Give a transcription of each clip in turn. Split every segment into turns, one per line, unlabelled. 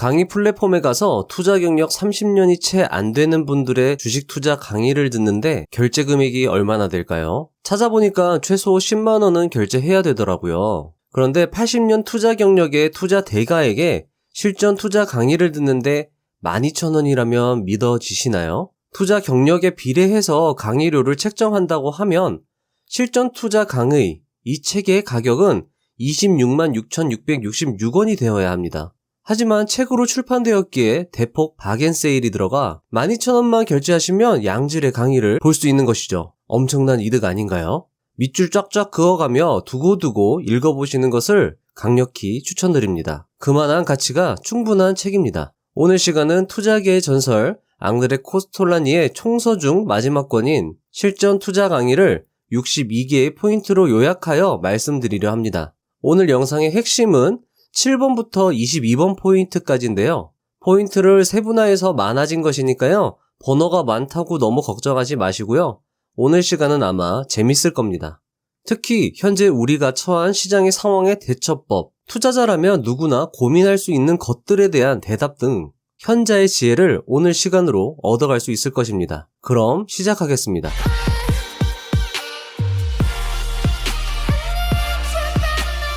강의 플랫폼에 가서 투자 경력 30년이 채 안 되는 분들의 주식 투자 강의를 듣는데 결제 금액이 얼마나 될까요? 찾아보니까 최소 10만 원은 결제해야 되더라고요. 그런데 80년 투자 경력의 투자 대가에게 실전 투자 강의를 듣는데 12,000원이라면 믿어지시나요? 투자 경력에 비례해서 강의료를 책정한다고 하면 실전 투자 강의 이 책의 가격은 26만 6,666원이 되어야 합니다. 하지만 책으로 출판되었기에 대폭 바겐세일이 들어가 12,000원만 결제하시면 양질의 강의를 볼 수 있는 것이죠. 엄청난 이득 아닌가요? 밑줄 쫙쫙 그어가며 두고두고 읽어보시는 것을 강력히 추천드립니다. 그만한 가치가 충분한 책입니다. 오늘 시간은 투자계의 전설 앙드레 코스톨라니의 총서 중 마지막 권인 실전 투자 강의를 62개의 포인트로 요약하여 말씀드리려 합니다. 오늘 영상의 핵심은 7번부터 22번 포인트까지인데요. 포인트를 세분화해서 많아진 것이니까요. 번호가 많다고 너무 걱정하지 마시고요. 오늘 시간은 아마 재밌을 겁니다. 특히 현재 우리가 처한 시장의 상황의 대처법, 투자자라면 누구나 고민할 수 있는 것들에 대한 대답 등 현자의 지혜를 오늘 시간으로 얻어갈 수 있을 것입니다. 그럼 시작하겠습니다.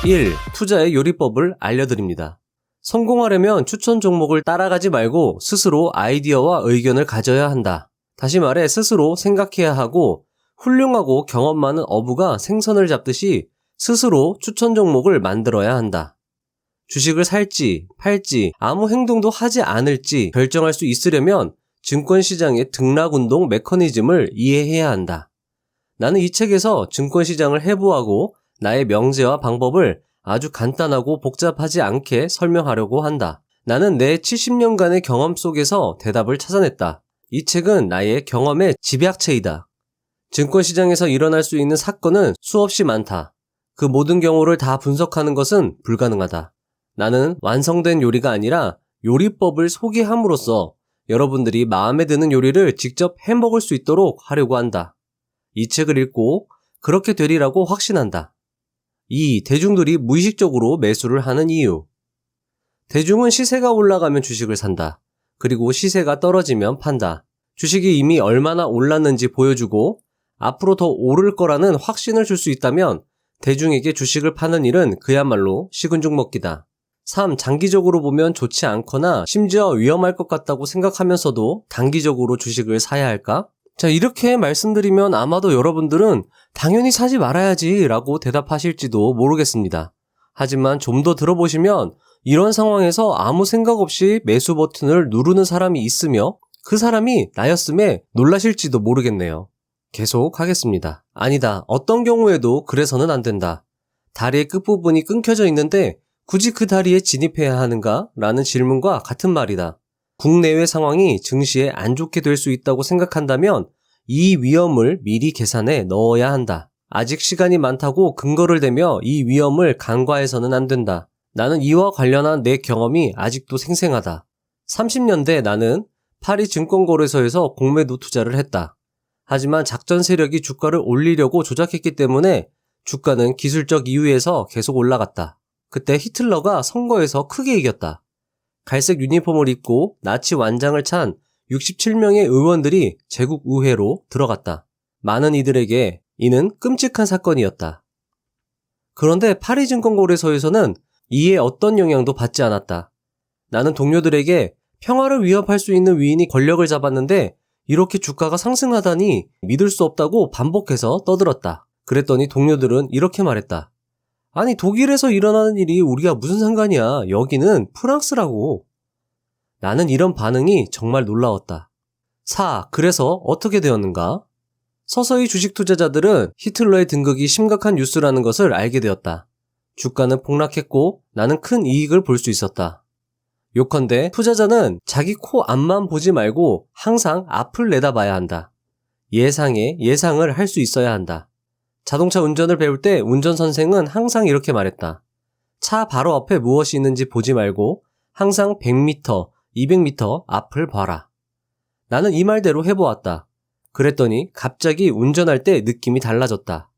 1. 투자의 요리법을 알려드립니다. 성공하려면 추천 종목을 따라가지 말고 스스로 아이디어와 의견을 가져야 한다. 다시 말해 스스로 생각해야 하고 훌륭하고 경험 많은 어부가 생선을 잡듯이 스스로 추천 종목을 만들어야 한다. 주식을 살지, 팔지, 아무 행동도 하지 않을지 결정할 수 있으려면 증권시장의 등락운동 메커니즘을 이해해야 한다. 나는 이 책에서 증권시장을 해부하고 나의 명제와 방법을 아주 간단하고 복잡하지 않게 설명하려고 한다. 나는 내 70년간의 경험 속에서 대답을 찾아냈다. 이 책은 나의 경험의 집약체이다. 증권시장에서 일어날 수 있는 사건은 수없이 많다. 그 모든 경우를 다 분석하는 것은 불가능하다. 나는 완성된 요리가 아니라 요리법을 소개함으로써 여러분들이 마음에 드는 요리를 직접 해먹을 수 있도록 하려고 한다. 이 책을 읽고 그렇게 되리라고 확신한다. 2. 대중들이 무의식적으로 매수를 하는 이유. 대중은 시세가 올라가면 주식을 산다. 그리고 시세가 떨어지면 판다. 주식이 이미 얼마나 올랐는지 보여주고 앞으로 더 오를 거라는 확신을 줄 수 있다면 대중에게 주식을 파는 일은 그야말로 식은 죽 먹기다. 3. 장기적으로 보면 좋지 않거나 심지어 위험할 것 같다고 생각하면서도 단기적으로 주식을 사야 할까? 자, 이렇게 말씀드리면 아마도 여러분들은 당연히 사지 말아야지 라고 대답하실지도 모르겠습니다. 하지만 좀 더 들어보시면 이런 상황에서 아무 생각 없이 매수 버튼을 누르는 사람이 있으며 그 사람이 나였음에 놀라실지도 모르겠네요. 계속 하겠습니다. 아니다. 어떤 경우에도 그래서는 안 된다. 다리의 끝부분이 끊겨져 있는데 굳이 그 다리에 진입해야 하는가? 라는 질문과 같은 말이다. 국내외 상황이 증시에 안 좋게 될 수 있다고 생각한다면 이 위험을 미리 계산해 넣어야 한다. 아직 시간이 많다고 근거를 대며 이 위험을 간과해서는 안 된다. 나는 이와 관련한 내 경험이 아직도 생생하다. 30년대 나는 파리 증권거래소에서 공매도 투자를 했다. 하지만 작전 세력이 주가를 올리려고 조작했기 때문에 주가는 기술적 이유에서 계속 올라갔다. 그때 히틀러가 선거에서 크게 이겼다. 갈색 유니폼을 입고 나치 완장을 찬 67명의 의원들이 제국 의회로 들어갔다. 많은 이들에게 이는 끔찍한 사건이었다. 그런데 파리 증권거래소에서는 이에 어떤 영향도 받지 않았다. 나는 동료들에게 평화를 위협할 수 있는 위인이 권력을 잡았는데 이렇게 주가가 상승하다니 믿을 수 없다고 반복해서 떠들었다. 그랬더니 동료들은 이렇게 말했다. 아니 독일에서 일어나는 일이 우리가 무슨 상관이야. 여기는 프랑스라고. 나는 이런 반응이 정말 놀라웠다. 4. 그래서 어떻게 되었는가? 서서히 주식 투자자들은 히틀러의 등극이 심각한 뉴스라는 것을 알게 되었다. 주가는 폭락했고 나는 큰 이익을 볼 수 있었다. 요컨대 투자자는 자기 코 앞만 보지 말고 항상 앞을 내다봐야 한다. 예상을 할 수 있어야 한다. 자동차 운전을 배울 때 운전선생은 항상 이렇게 말했다. 차 바로 앞에 무엇이 있는지 보지 말고 항상 100m, 200m 앞을 봐라. 나는 이 말대로 해보았다. 그랬더니 갑자기 운전할 때 느낌이 달라졌다.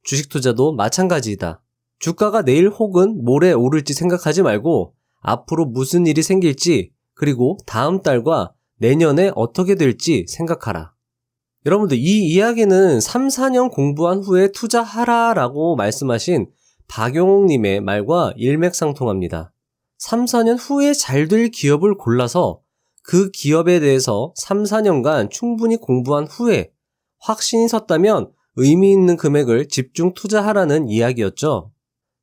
주식 투자도 마찬가지이다. 주가가 내일 혹은 모레 오를지 생각하지 말고 앞으로 무슨 일이 생길지, 그리고 다음 달과 내년에 어떻게 될지 생각하라. 여러분들, 이 이야기는 3, 4년 공부한 후에 투자하라라고 말씀하신 박용옥님의 말과 일맥상통합니다. 3, 4년 후에 잘 될 기업을 골라서 그 기업에 대해서 3, 4년간 충분히 공부한 후에 확신이 섰다면 의미 있는 금액을 집중 투자하라는 이야기였죠.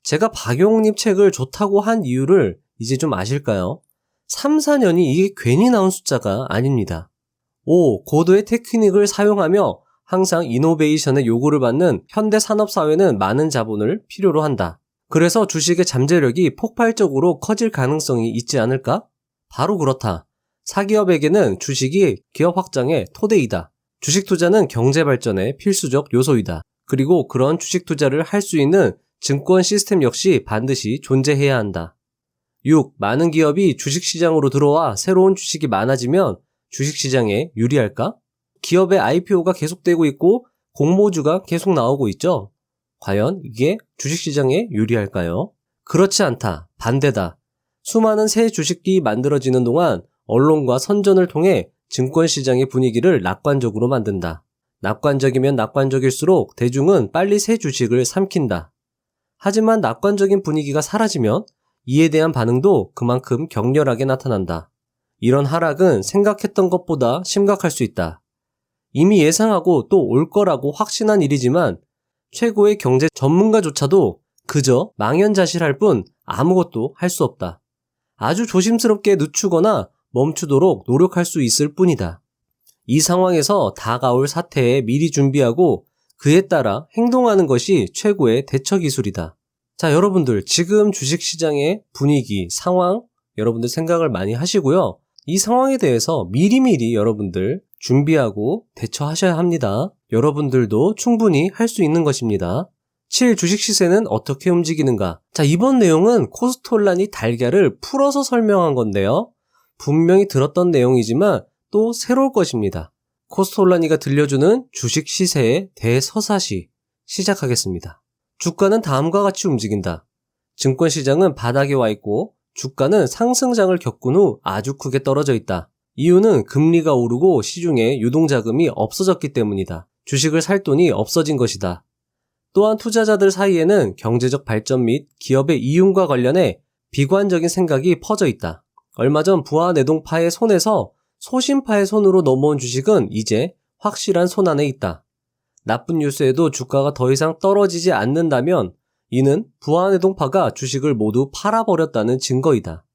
제가 박용옥님 책을 좋다고 한 이유를 이제 좀 아실까요? 3, 4년이 이게 괜히 나온 숫자가 아닙니다. 5. 고도의 테크닉을 사용하며 항상 이노베이션의 요구를 받는 현대 산업사회는 많은 자본을 필요로 한다. 그래서 주식의 잠재력이 폭발적으로 커질 가능성이 있지 않을까? 바로 그렇다. 사기업에게는 주식이 기업 확장의 토대이다. 주식 투자는 경제 발전의 필수적 요소이다. 그리고 그런 주식 투자를 할 수 있는 증권 시스템 역시 반드시 존재해야 한다. 6. 많은 기업이 주식시장으로 들어와 새로운 주식이 많아지면 주식시장에 유리할까? 기업의 IPO가 계속되고 있고 공모주가 계속 나오고 있죠. 과연 이게 주식시장에 유리할까요? 그렇지 않다. 반대다. 수많은 새 주식이 만들어지는 동안 언론과 선전을 통해 증권시장의 분위기를 낙관적으로 만든다. 낙관적이면 낙관적일수록 대중은 빨리 새 주식을 삼킨다. 하지만 낙관적인 분위기가 사라지면 이에 대한 반응도 그만큼 격렬하게 나타난다. 이런 하락은 생각했던 것보다 심각할 수 있다. 이미 예상하고 또 올 거라고 확신한 일이지만 최고의 경제 전문가조차도 그저 망연자실할 뿐 아무것도 할 수 없다. 아주 조심스럽게 늦추거나 멈추도록 노력할 수 있을 뿐이다. 이 상황에서 다가올 사태에 미리 준비하고 그에 따라 행동하는 것이 최고의 대처 기술이다. 자, 여러분들 지금 주식시장의 분위기, 상황 여러분들 생각을 많이 하시고요. 이 상황에 대해서 미리미리 여러분들 준비하고 대처하셔야 합니다. 여러분들도 충분히 할 수 있는 것입니다. 7. 주식 시세는 어떻게 움직이는가? 자, 이번 내용은 코스톨라니 달걀을 풀어서 설명한 건데요. 분명히 들었던 내용이지만 또 새로울 것입니다. 코스톨라니가 들려주는 주식 시세의 대서사시 시작하겠습니다. 주가는 다음과 같이 움직인다. 증권시장은 바닥에 와 있고 주가는 상승장을 겪은 후 아주 크게 떨어져 있다. 이유는 금리가 오르고 시중에 유동자금이 없어졌기 때문이다. 주식을 살 돈이 없어진 것이다. 또한 투자자들 사이에는 경제적 발전 및 기업의 이윤과 관련해 비관적인 생각이 퍼져 있다. 얼마 전 부하내동파의 손에서 소신파의 손으로 넘어온 주식은 이제 확실한 손안에 있다. 나쁜 뉴스에도 주가가 더 이상 떨어지지 않는다면 이는 부하내동파가 주식을 모두 팔아버렸다는 증거이다.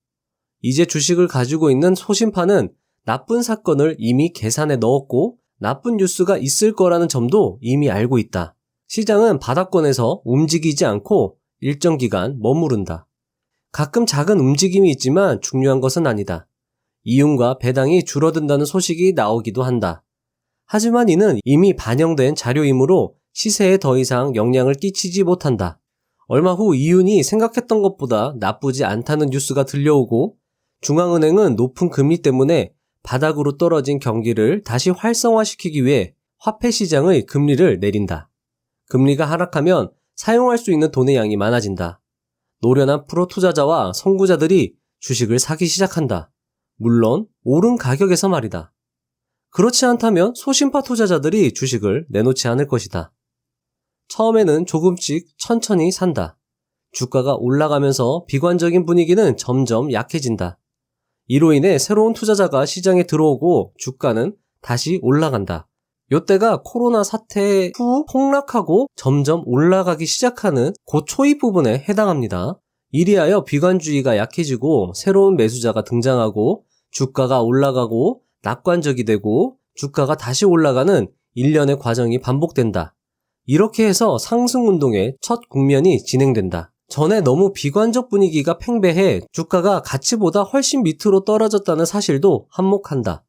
이제 주식을 가지고 있는 소신파는 나쁜 사건을 이미 계산에 넣었고 나쁜 뉴스가 있을 거라는 점도 이미 알고 있다. 시장은 바닥권에서 움직이지 않고 일정 기간 머무른다. 가끔 작은 움직임이 있지만 중요한 것은 아니다. 이윤과 배당이 줄어든다는 소식이 나오기도 한다. 하지만 이는 이미 반영된 자료이므로 시세에 더 이상 영향을 끼치지 못한다. 얼마 후 이윤이 생각했던 것보다 나쁘지 않다는 뉴스가 들려오고 중앙은행은 높은 금리 때문에 바닥으로 떨어진 경기를 다시 활성화시키기 위해 화폐 시장의 금리를 내린다. 금리가 하락하면 사용할 수 있는 돈의 양이 많아진다. 노련한 프로 투자자와 선구자들이 주식을 사기 시작한다. 물론 오른 가격에서 말이다. 그렇지 않다면 소신파 투자자들이 주식을 내놓지 않을 것이다. 처음에는 조금씩 천천히 산다. 주가가 올라가면서 비관적인 분위기는 점점 약해진다. 이로 인해 새로운 투자자가 시장에 들어오고 주가는 다시 올라간다. 이때가 코로나 사태 후 폭락하고 점점 올라가기 시작하는 그 초입 부분에 해당합니다. 이리하여 비관주의가 약해지고 새로운 매수자가 등장하고 주가가 올라가고 낙관적이 되고 주가가 다시 올라가는 일련의 과정이 반복된다. 이렇게 해서 상승운동의 첫 국면이 진행된다. 전에 너무 비관적 분위기가 팽배해 주가가 가치보다 훨씬 밑으로 떨어졌다는 사실도 한몫한다.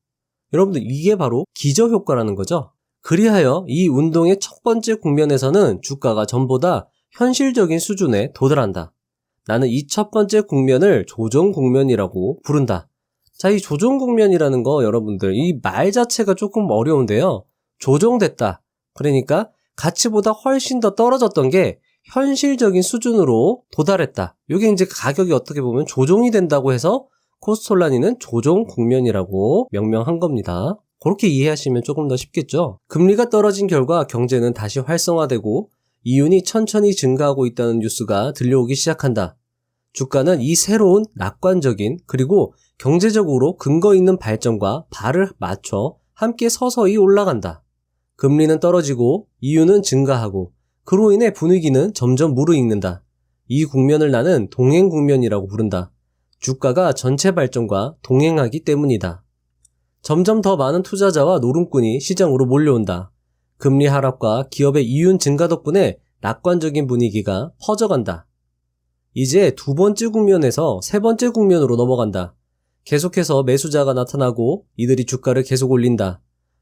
여러분들 이게 바로 기저효과라는 거죠. 그리하여 이 운동의 첫 번째 국면에서는 주가가 전보다 현실적인 수준에 도달한다. 나는 이 첫 번째 국면을 조정 국면이라고 부른다. 자, 이 조정 국면이라는 거 여러분들 이 말 자체가 조금 어려운데요. 조정됐다. 그러니까 가치보다 훨씬 더 떨어졌던 게 현실적인 수준으로 도달했다. 이게 이제 가격이 어떻게 보면 조종이 된다고 해서 코스톨라니는 조종 국면이라고 명명한 겁니다. 그렇게 이해하시면 조금 더 쉽겠죠. 금리가 떨어진 결과 경제는 다시 활성화되고 이윤이 천천히 증가하고 있다는 뉴스가 들려오기 시작한다. 주가는 이 새로운 낙관적인 그리고 경제적으로 근거 있는 발전과 발을 맞춰 함께 서서히 올라간다. 금리는 떨어지고 이윤은 증가하고 그로 인해 분위기는 점점 무르익는다. 이 국면을 나는 동행 국면이라고 부른다. 주가가 전체 발전과 동행하기 때문이다. 점점 더 많은 투자자와 노름꾼이 시장으로 몰려온다. 금리 하락과 기업의 이윤 증가 덕분에 낙관적인 분위기가 퍼져간다. 이제 두 번째 국면에서 세 번째 국면으로 넘어간다. 계속해서 매수자가 나타나고 이들이 주가를 계속 올린다.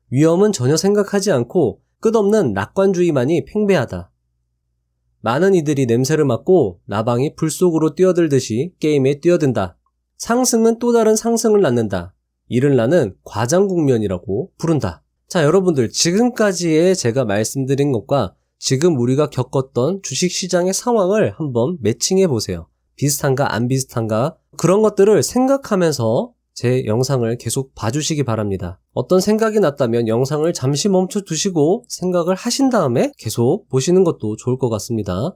위험은 전혀 생각하지 않고 끝없는 낙관주의만이 팽배하다. 많은 이들이 냄새를 맡고 나방이 불 속으로 뛰어들듯이 게임에 뛰어든다. 상승은 또 다른 상승을 낳는다. 이를 나는 과장 국면이라고 부른다. 자, 여러분들 지금까지의 제가 말씀드린 것과 지금 우리가 겪었던 주식시장의 상황을 한번 매칭해 보세요. 비슷한가 안 비슷한가 그런 것들을 생각하면서 제 영상을 계속 봐주시기 바랍니다. 어떤 생각이 났다면 영상을 잠시 멈춰 두시고 생각을 하신 다음에 계속 보시는 것도 좋을 것 같습니다.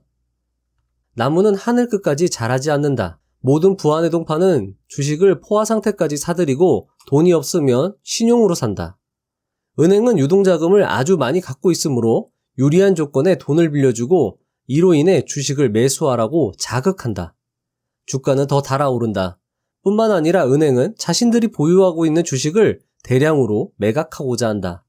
나무는 하늘 끝까지 자라지 않는다. 모든 부안해동파는 주식을 포화 상태까지 사들이고 돈이 없으면 신용으로 산다. 은행은 유동자금을 아주 많이 갖고 있으므로 유리한 조건에 돈을 빌려주고 이로 인해 주식을 매수하라고 자극한다. 주가는 더 달아오른다. 뿐만 아니라 은행은 자신들이 보유하고 있는 주식을 대량으로 매각하고자 한다.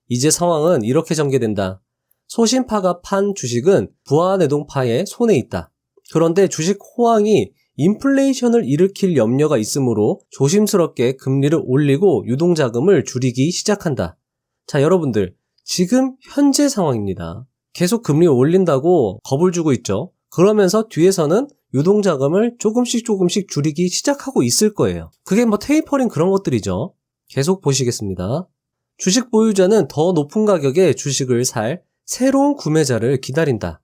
이제 상황은 이렇게 전개된다. 소신파가 판 주식은 부안해동파의 손에 있다. 그런데 주식 호황이 인플레이션을 일으킬 염려가 있으므로 조심스럽게 금리를 올리고 유동자금을 줄이기 시작한다. 자, 여러분들 지금 현재 상황입니다. 계속 금리 올린다고 겁을 주고 있죠. 그러면서 뒤에서는 유동자금을 조금씩 줄이기 시작하고 있을 거예요. 그게 테이퍼링 그런 것들이죠. 계속 보시겠습니다. 주식 보유자는 더 높은 가격에 주식을 살 새로운 구매자를 기다린다.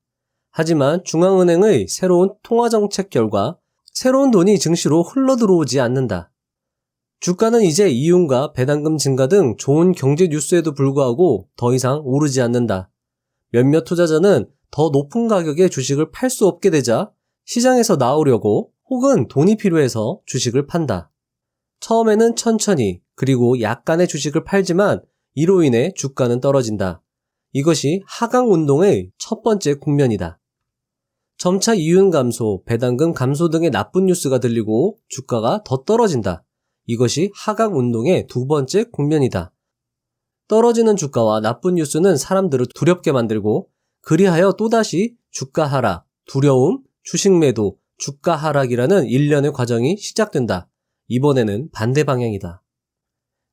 하지만 중앙은행의 새로운 통화정책 결과 새로운 돈이 증시로 흘러들어오지 않는다. 주가는 이제 이윤과 배당금 증가 등 좋은 경제 뉴스에도 불구하고 더 이상 오르지 않는다. 몇몇 투자자는 더 높은 가격에 주식을 팔 수 없게 되자 시장에서 나오려고 혹은 돈이 필요해서 주식을 판다. 처음에는 천천히 그리고 약간의 주식을 팔지만 이로 인해 주가는 떨어진다. 이것이 하강 운동의 첫 번째 국면이다. 점차 이윤 감소, 배당금 감소 등의 나쁜 뉴스가 들리고 주가가 더 떨어진다. 이것이 하강 운동의 두 번째 국면이다. 떨어지는 주가와 나쁜 뉴스는 사람들을 두렵게 만들고 그리하여 또다시 주가 하락, 두려움, 주식 매도, 주가 하락이라는 일련의 과정이 시작된다. 이번에는 반대 방향이다.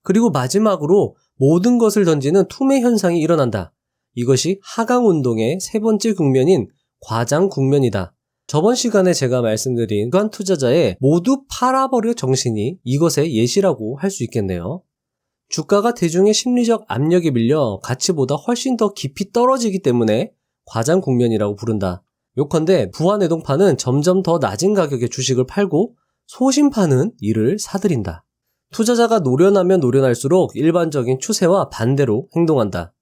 그리고 마지막으로 모든 것을 던지는 투매 현상이 일어난다. 이것이 하강 운동의 세 번째 국면인 과장 국면이다. 저번 시간에 제가 말씀드린 그한 투자자의 모두 팔아버려 정신이 이것의 예시라고 할 수 있겠네요. 주가가 대중의 심리적 압력에 밀려 가치보다 훨씬 더 깊이 떨어지기 때문에 과장 국면이라고 부른다. 요컨대 부안해동파는 점점 더 낮은 가격에 주식을 팔고 소신파는 이를 사들인다. 투자자가 노련하면 노련할수록 일반적인 추세와 반대로 행동한다.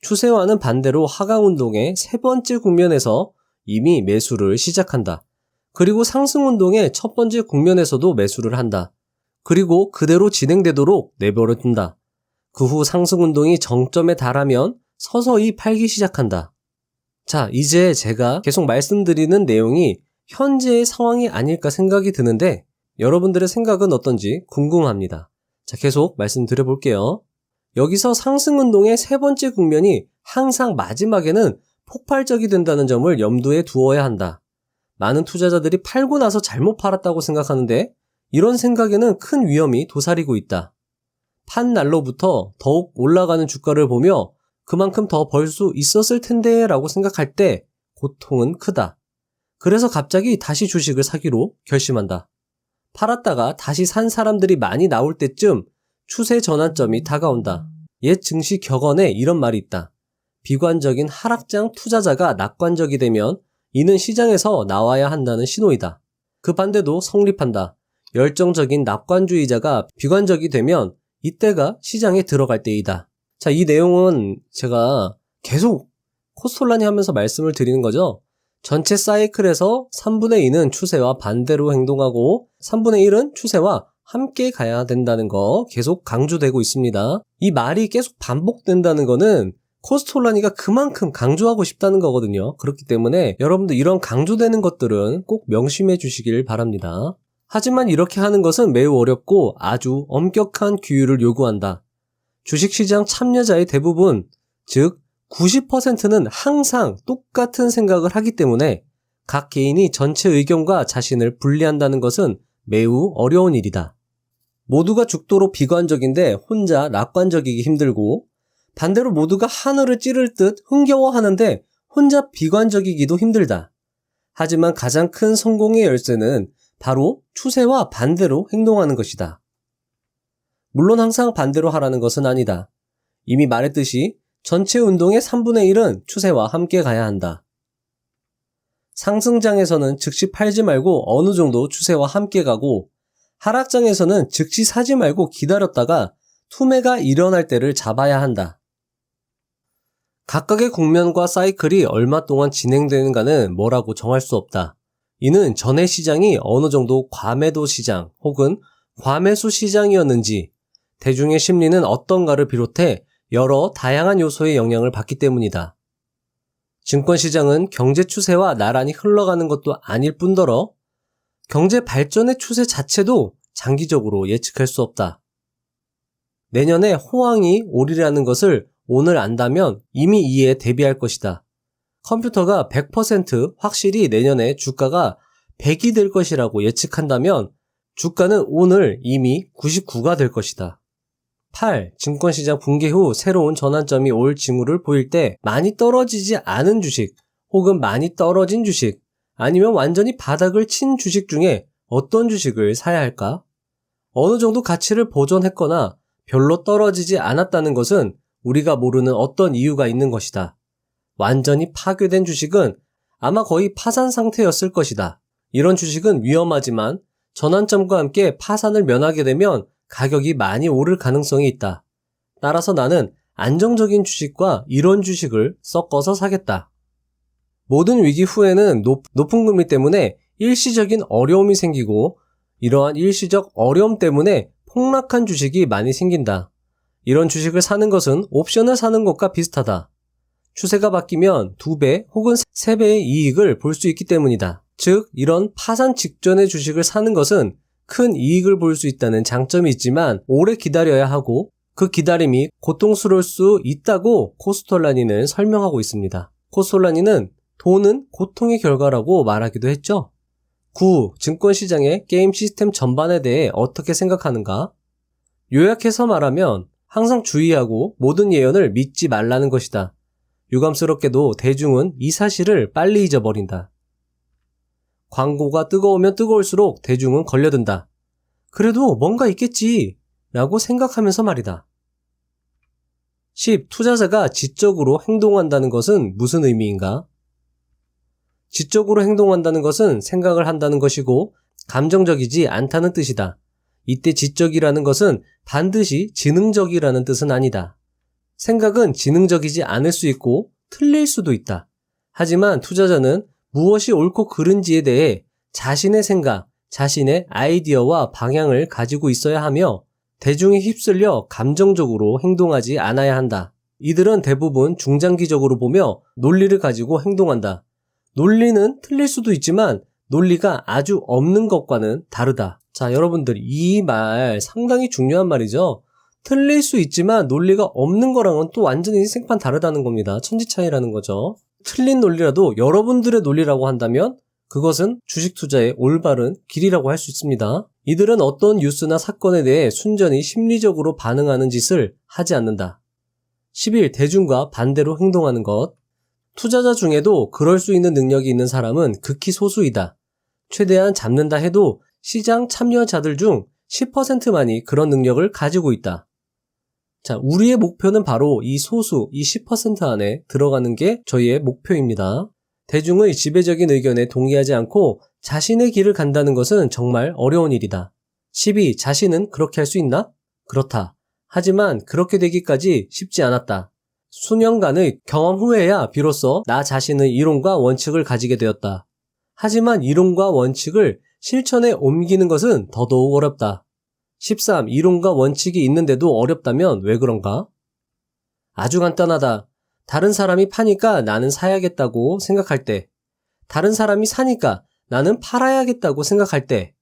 추세와는 반대로 하강운동의 세 번째 국면에서 이미 매수를 시작한다. 그리고 상승운동의 첫 번째 국면에서도 매수를 한다. 그리고 그대로 진행되도록 내버려둔다. 그 후 상승운동이 정점에 달하면 서서히 팔기 시작한다. 자, 이제 제가 계속 말씀드리는 내용이 현재의 상황이 아닐까 생각이 드는데 여러분들의 생각은 어떤지 궁금합니다. 자, 계속 말씀드려 볼게요. 여기서 상승운동의 세 번째 국면이 항상 마지막에는 폭발적이 된다는 점을 염두에 두어야 한다. 많은 투자자들이 팔고 나서 잘못 팔았다고 생각하는데 이런 생각에는 큰 위험이 도사리고 있다. 판 날로부터 더욱 올라가는 주가를 보며 그만큼 더 벌 수 있었을 텐데 라고 생각할 때 고통은 크다. 그래서 갑자기 다시 주식을 사기로 결심한다. 팔았다가 다시 산 사람들이 많이 나올 때쯤 추세 전환점이 다가온다. 옛 증시 격언에 이런 말이 있다. 비관적인 하락장 투자자가 낙관적이 되면 이는 시장에서 나와야 한다는 신호이다. 그 반대도 성립한다. 열정적인 낙관주의자가 비관적이 되면 이때가 시장에 들어갈 때이다. 자, 이 내용은 제가 계속 코스톨라니 하면서 말씀을 드리는 거죠. 전체 사이클에서 3분의 2는 추세와 반대로 행동하고 3분의 1은 추세와 함께 가야 된다는 거 계속 강조되고 있습니다. 이 말이 계속 반복된다는 거는 코스톨라니가 그만큼 강조하고 싶다는 거거든요. 그렇기 때문에 여러분들 이런 강조되는 것들은 꼭 명심해 주시길 바랍니다. 하지만 이렇게 하는 것은 매우 어렵고 아주 엄격한 규율을 요구한다. 주식시장 참여자의 대부분, 즉 90%는 항상 똑같은 생각을 하기 때문에 각 개인이 전체 의견과 자신을 분리한다는 것은 매우 어려운 일이다. 모두가 죽도록 비관적인데 혼자 낙관적이기 힘들고 반대로 모두가 하늘을 찌를 듯 흥겨워하는데 혼자 비관적이기도 힘들다. 하지만 가장 큰 성공의 열쇠는 바로 추세와 반대로 행동하는 것이다. 물론 항상 반대로 하라는 것은 아니다. 이미 말했듯이 전체 운동의 3분의 1은 추세와 함께 가야 한다. 상승장에서는 즉시 팔지 말고 어느 정도 추세와 함께 가고 하락장에서는 즉시 사지 말고 기다렸다가 투매가 일어날 때를 잡아야 한다. 각각의 국면과 사이클이 얼마 동안 진행되는가는 뭐라고 정할 수 없다. 이는 전의 시장이 어느 정도 과매도 시장 혹은 과매수 시장이었는지 대중의 심리는 어떤가를 비롯해 여러 다양한 요소의 영향을 받기 때문이다. 증권시장은 경제 추세와 나란히 흘러가는 것도 아닐 뿐더러 경제 발전의 추세 자체도 장기적으로 예측할 수 없다. 내년에 호황이 오리라는 것을 오늘 안다면 이미 이에 대비할 것이다. 컴퓨터가 100% 확실히 내년에 주가가 100이 될 것이라고 예측한다면 주가는 오늘 이미 99가 될 것이다. 8. 증권시장 붕괴 후 새로운 전환점이 올 징후를 보일 때 많이 떨어지지 않은 주식 혹은 많이 떨어진 주식 아니면 완전히 바닥을 친 주식 중에 어떤 주식을 사야 할까? 어느 정도 가치를 보존했거나 별로 떨어지지 않았다는 것은 우리가 모르는 어떤 이유가 있는 것이다. 완전히 파괴된 주식은 아마 거의 파산 상태였을 것이다. 이런 주식은 위험하지만 전환점과 함께 파산을 면하게 되면 가격이 많이 오를 가능성이 있다. 따라서 나는 안정적인 주식과 이런 주식을 섞어서 사겠다. 모든 위기 후에는 높은 금리 때문에 일시적인 어려움이 생기고 이러한 일시적 어려움 때문에 폭락한 주식이 많이 생긴다. 이런 주식을 사는 것은 옵션을 사는 것과 비슷하다. 추세가 바뀌면 2배 혹은 3배의 이익을 볼 수 있기 때문이다. 즉, 이런 파산 직전의 주식을 사는 것은 큰 이익을 볼 수 있다는 장점이 있지만 오래 기다려야 하고 그 기다림이 고통스러울 수 있다고 코스톨라니는 설명하고 있습니다. 코스톨라니는 돈은 고통의 결과라고 말하기도 했죠. 9. 증권시장의 게임 시스템 전반에 대해 어떻게 생각하는가? 요약해서 말하면 항상 주의하고 모든 예언을 믿지 말라는 것이다. 유감스럽게도 대중은 이 사실을 빨리 잊어버린다. 광고가 뜨거우면 뜨거울수록 대중은 걸려든다. 그래도 뭔가 있겠지 라고 생각하면서 말이다. 10. 투자자가 지적으로 행동한다는 것은 무슨 의미인가? 지적으로 행동한다는 것은 생각을 한다는 것이고 감정적이지 않다는 뜻이다. 이때 지적이라는 것은 반드시 지능적이라는 뜻은 아니다. 생각은 지능적이지 않을 수 있고 틀릴 수도 있다. 하지만 투자자는 무엇이 옳고 그른지에 대해 자신의 생각, 자신의 아이디어와 방향을 가지고 있어야 하며 대중에 휩쓸려 감정적으로 행동하지 않아야 한다. 이들은 대부분 중장기적으로 보며 논리를 가지고 행동한다. 논리는 틀릴 수도 있지만 논리가 아주 없는 것과는 다르다. 자, 여러분들 이 말 상당히 중요한 말이죠. 틀릴 수 있지만 논리가 없는 거랑은 또 완전히 생판 다르다는 겁니다. 천지차이라는 거죠. 틀린 논리라도 여러분들의 논리라고 한다면 그것은 주식 투자의 올바른 길이라고 할 수 있습니다. 이들은 어떤 뉴스나 사건에 대해 순전히 심리적으로 반응하는 짓을 하지 않는다. 11. 대중과 반대로 행동하는 것. 투자자 중에도 그럴 수 있는 능력이 있는 사람은 극히 소수이다. 최대한 잡는다 해도 시장 참여자들 중 10%만이 그런 능력을 가지고 있다. 자, 우리의 목표는 바로 이 소수, 이 10% 안에 들어가는 게 저희의 목표입니다. 대중의 지배적인 의견에 동의하지 않고 자신의 길을 간다는 것은 정말 어려운 일이다. 12. 자신은 그렇게 할 수 있나? 그렇다. 하지만 그렇게 되기까지 쉽지 않았다. 수년간의 경험 후에야 비로소 나 자신의 이론과 원칙을 가지게 되었다. 하지만 이론과 원칙을 실천에 옮기는 것은 더더욱 어렵다. 13. 이론과 원칙이 있는데도 어렵다면 왜 그런가? 아주 간단하다. 다른 사람이 파니까 나는 사야겠다고 생각할 때, 다른 사람이 사니까 나는 팔아야겠다고 생각할 때,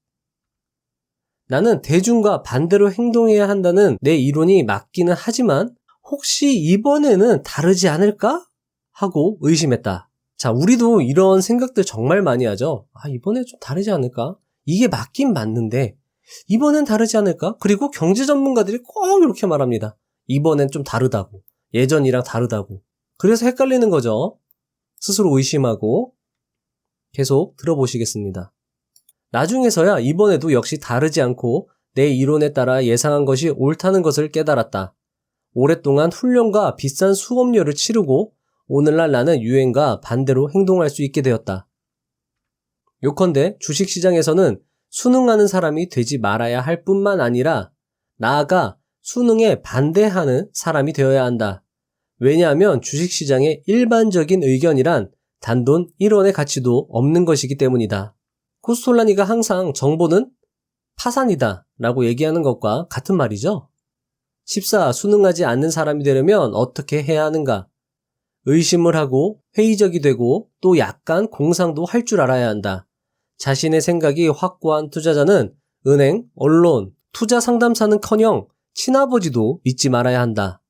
나는 대중과 반대로 행동해야 한다는 내 이론이 맞기는 하지만 혹시 이번에는 다르지 않을까? 하고 의심했다. 자, 우리도 이런 생각들 정말 많이 하죠. 이번에 좀 다르지 않을까? 이게 맞긴 맞는데 이번엔 다르지 않을까? 그리고 경제 전문가들이 꼭 이렇게 말합니다. 이번엔 좀 다르다고. 예전이랑 다르다고. 그래서 헷갈리는 거죠. 스스로 의심하고 계속 들어보시겠습니다. 나중에서야 이번에도 역시 다르지 않고 내 이론에 따라 예상한 것이 옳다는 것을 깨달았다. 오랫동안 훈련과 비싼 수업료를 치르고 오늘날 나는 유행과 반대로 행동할 수 있게 되었다. 요컨대 주식시장에서는 순응하는 사람이 되지 말아야 할 뿐만 아니라 나아가 순응에 반대하는 사람이 되어야 한다. 왜냐하면 주식시장의 일반적인 의견이란 단돈 1원의 가치도 없는 것이기 때문이다. 코스톨라니가 항상 정보는 파산이다 라고 얘기하는 것과 같은 말이죠. 14. 순응하지 않는 사람이 되려면 어떻게 해야 하는가? 의심을 하고 회의적이 되고 또 약간 공상도 할 줄 알아야 한다. 자신의 생각이 확고한 투자자는 은행, 언론, 투자 상담사는커녕 친아버지도 믿지 말아야 한다.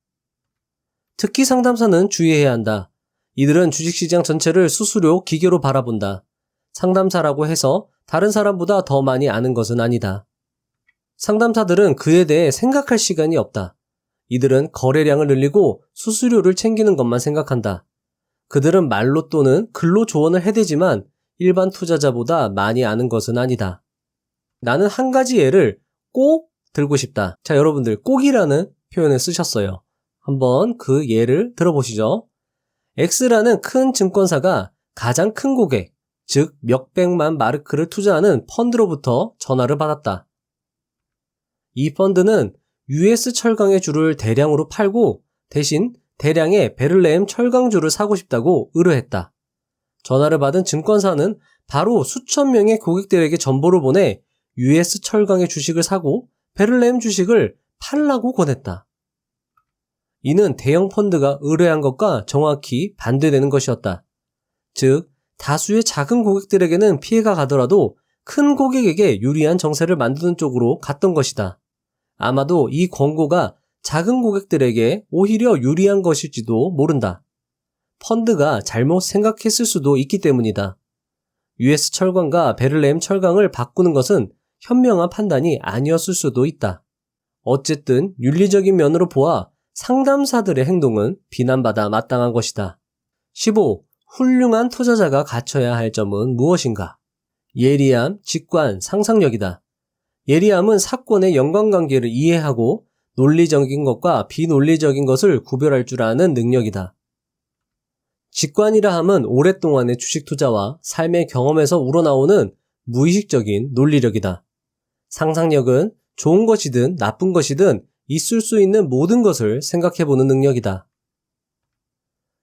특히 상담사는 주의해야 한다. 이들은 주식시장 전체를 수수료 기계로 바라본다. 상담사라고 해서 다른 사람보다 더 많이 아는 것은 아니다. 상담사들은 그에 대해 생각할 시간이 없다. 이들은 거래량을 늘리고 수수료를 챙기는 것만 생각한다. 그들은 말로 또는 글로 조언을 해대지만 일반 투자자보다 많이 아는 것은 아니다. 나는 한 가지 예를 꼭 들고 싶다. 자, 여러분들 꼭이라는 표현을 쓰셨어요. 한번 그 예를 들어보시죠. X라는 큰 증권사가 가장 큰 고객, 즉 몇백만 마르크를 투자하는 펀드로부터 전화를 받았다. 이 펀드는 US 철강의 주를 대량으로 팔고 대신 대량의 베를레헴 철강주를 사고 싶다고 의뢰했다. 전화를 받은 증권사는 바로 수천 명의 고객들에게 정보를 보내 US 철강의 주식을 사고 베를레헴 주식을 팔라고 권했다. 이는 대형 펀드가 의뢰한 것과 정확히 반대되는 것이었다. 즉, 다수의 작은 고객들에게는 피해가 가더라도 큰 고객에게 유리한 정세를 만드는 쪽으로 갔던 것이다. 아마도 이 권고가 작은 고객들에게 오히려 유리한 것일지도 모른다. 펀드가 잘못 생각했을 수도 있기 때문이다. US 철강과 베를레헴 철강을 바꾸는 것은 현명한 판단이 아니었을 수도 있다. 어쨌든 윤리적인 면으로 보아 상담사들의 행동은 비난받아 마땅한 것이다. 15. 훌륭한 투자자가 갖춰야 할 점은 무엇인가? 예리함, 직관, 상상력이다. 예리함은 사건의 연관관계를 이해하고 논리적인 것과 비논리적인 것을 구별할 줄 아는 능력이다. 직관이라 함은 오랫동안의 주식 투자와 삶의 경험에서 우러나오는 무의식적인 논리력이다. 상상력은 좋은 것이든 나쁜 것이든 있을 수 있는 모든 것을 생각해보는 능력이다.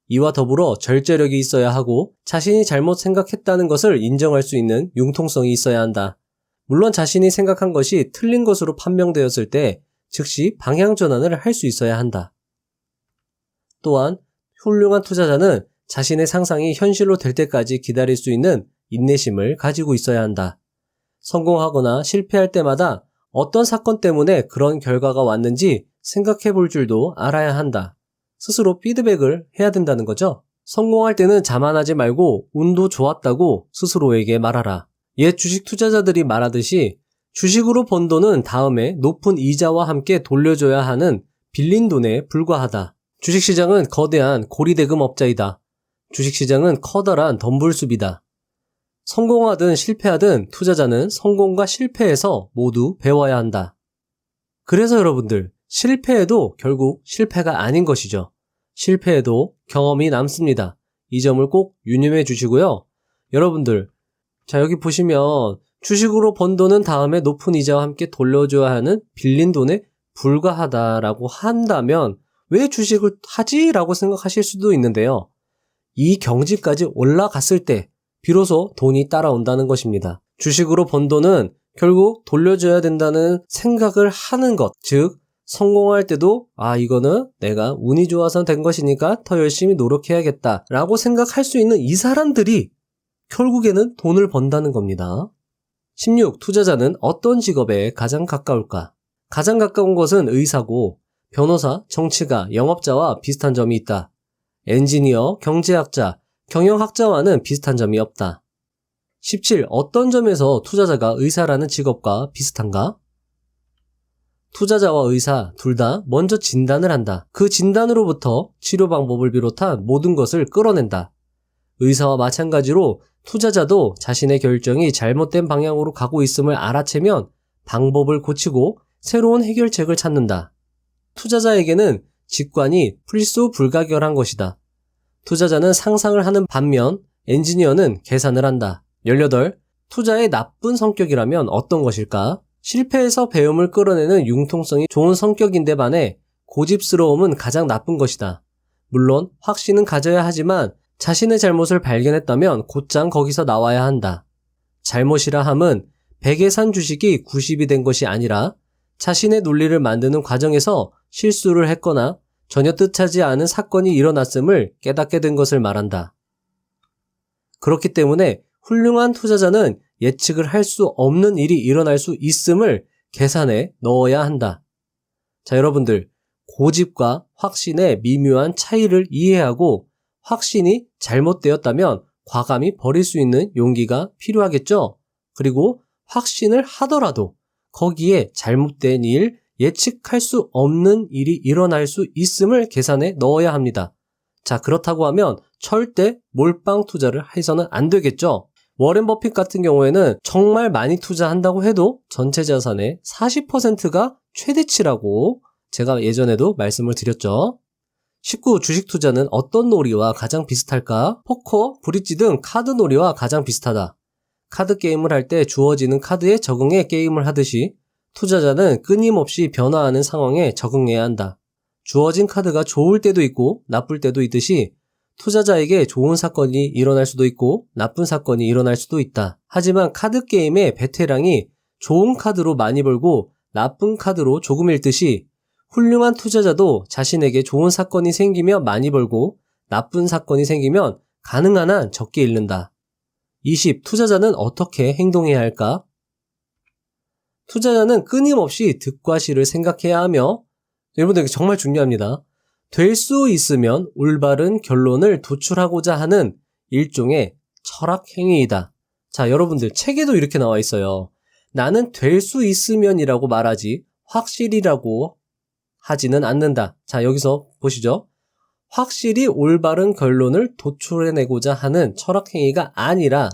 이와 더불어 절제력이 있어야 하고 자신이 잘못 생각했다는 것을 인정할 수 있는 융통성이 있어야 한다. 물론 자신이 생각한 것이 틀린 것으로 판명되었을 때 즉시 방향 전환을 할 수 있어야 한다. 또한 훌륭한 투자자는 자신의 상상이 현실로 될 때까지 기다릴 수 있는 인내심을 가지고 있어야 한다. 성공하거나 실패할 때마다 어떤 사건 때문에 그런 결과가 왔는지 생각해 볼 줄도 알아야 한다. 스스로 피드백을 해야 된다는 거죠. 성공할 때는 자만하지 말고 운도 좋았다고 스스로에게 말하라. 옛 주식 투자자들이 말하듯이 주식으로 번 돈은 다음에 높은 이자와 함께 돌려줘야 하는 빌린 돈에 불과하다. 주식시장은 거대한 고리대금 업자이다. 주식시장은 커다란 덤불숲이다. 성공하든 실패하든 투자자는 성공과 실패에서 모두 배워야 한다. 그래서 여러분들, 실패해도 결국 실패가 아닌 것이죠. 실패해도 경험이 남습니다. 이 점을 꼭 유념해 주시고요. 여러분들, 자, 여기 보시면 주식으로 번 돈은 다음에 높은 이자와 함께 돌려줘야 하는 빌린 돈에 불과하다라고 한다면 왜 주식을 하지? 라고 생각하실 수도 있는데요. 이 경지까지 올라갔을 때 비로소 돈이 따라온다는 것입니다. 주식으로 번 돈은 결국 돌려줘야 된다는 생각을 하는 것, 즉 성공할 때도 이거는 내가 운이 좋아서 된 것이니까 더 열심히 노력해야겠다 라고 생각할 수 있는 이 사람들이 결국에는 돈을 번다는 겁니다. 16. 투자자는 어떤 직업에 가장 가까울까? 가장 가까운 것은 의사고 변호사, 정치가, 영업자와 비슷한 점이 있다. 엔지니어, 경제학자, 경영학자와는 비슷한 점이 없다. 17. 어떤 점에서 투자자가 의사라는 직업과 비슷한가? 투자자와 의사 둘 다 먼저 진단을 한다. 그 진단으로부터 치료 방법을 비롯한 모든 것을 끌어낸다. 의사와 마찬가지로 투자자도 자신의 결정이 잘못된 방향으로 가고 있음을 알아채면 방법을 고치고 새로운 해결책을 찾는다. 투자자에게는 직관이 필수불가결한 것이다. 투자자는 상상을 하는 반면 엔지니어는 계산을 한다. 18. 투자의 나쁜 성격이라면 어떤 것일까? 실패에서 배움을 끌어내는 융통성이 좋은 성격인데 반해 고집스러움은 가장 나쁜 것이다. 물론 확신은 가져야 하지만 자신의 잘못을 발견했다면 곧장 거기서 나와야 한다. 잘못이라 함은 100에 산 주식이 90이 된 것이 아니라 자신의 논리를 만드는 과정에서 실수를 했거나 전혀 뜻하지 않은 사건이 일어났음을 깨닫게 된 것을 말한다. 그렇기 때문에 훌륭한 투자자는 예측을 할 수 없는 일이 일어날 수 있음을 계산에 넣어야 한다. 자, 여러분들, 고집과 확신의 미묘한 차이를 이해하고 확신이 잘못되었다면 과감히 버릴 수 있는 용기가 필요하겠죠? 그리고 확신을 하더라도 거기에 잘못된 일, 예측할 수 없는 일이 일어날 수 있음을 계산에 넣어야 합니다. 자, 그렇다고 하면 절대 몰빵 투자를 해서는 안 되겠죠? 워렌 버핏 같은 경우에는 정말 많이 투자한다고 해도 전체 자산의 40%가 최대치라고 제가 예전에도 말씀을 드렸죠. 19. 주식 투자는 어떤 놀이와 가장 비슷할까? 포커, 브릿지 등 카드 놀이와 가장 비슷하다. 카드 게임을 할 때 주어지는 카드에 적응해 게임을 하듯이 투자자는 끊임없이 변화하는 상황에 적응해야 한다. 주어진 카드가 좋을 때도 있고 나쁠 때도 있듯이 투자자에게 좋은 사건이 일어날 수도 있고 나쁜 사건이 일어날 수도 있다. 하지만 카드 게임의 베테랑이 좋은 카드로 많이 벌고 나쁜 카드로 조금 잃듯이 훌륭한 투자자도 자신에게 좋은 사건이 생기면 많이 벌고 나쁜 사건이 생기면 가능한 한 적게 잃는다. 20. 투자자는 어떻게 행동해야 할까? 투자자는 끊임없이 득과 실을 생각해야 하며 여러분들 정말 중요합니다. 될 수 있으면 올바른 결론을 도출하고자 하는 일종의 철학 행위이다. 자, 여러분들 책에도 이렇게 나와 있어요. 나는 될 수 있으면이라고 말하지 확실이라고 하지는 않는다. 자, 여기서 보시죠. 확실히 올바른 결론을 도출해내고자 하는 철학 행위가 아니라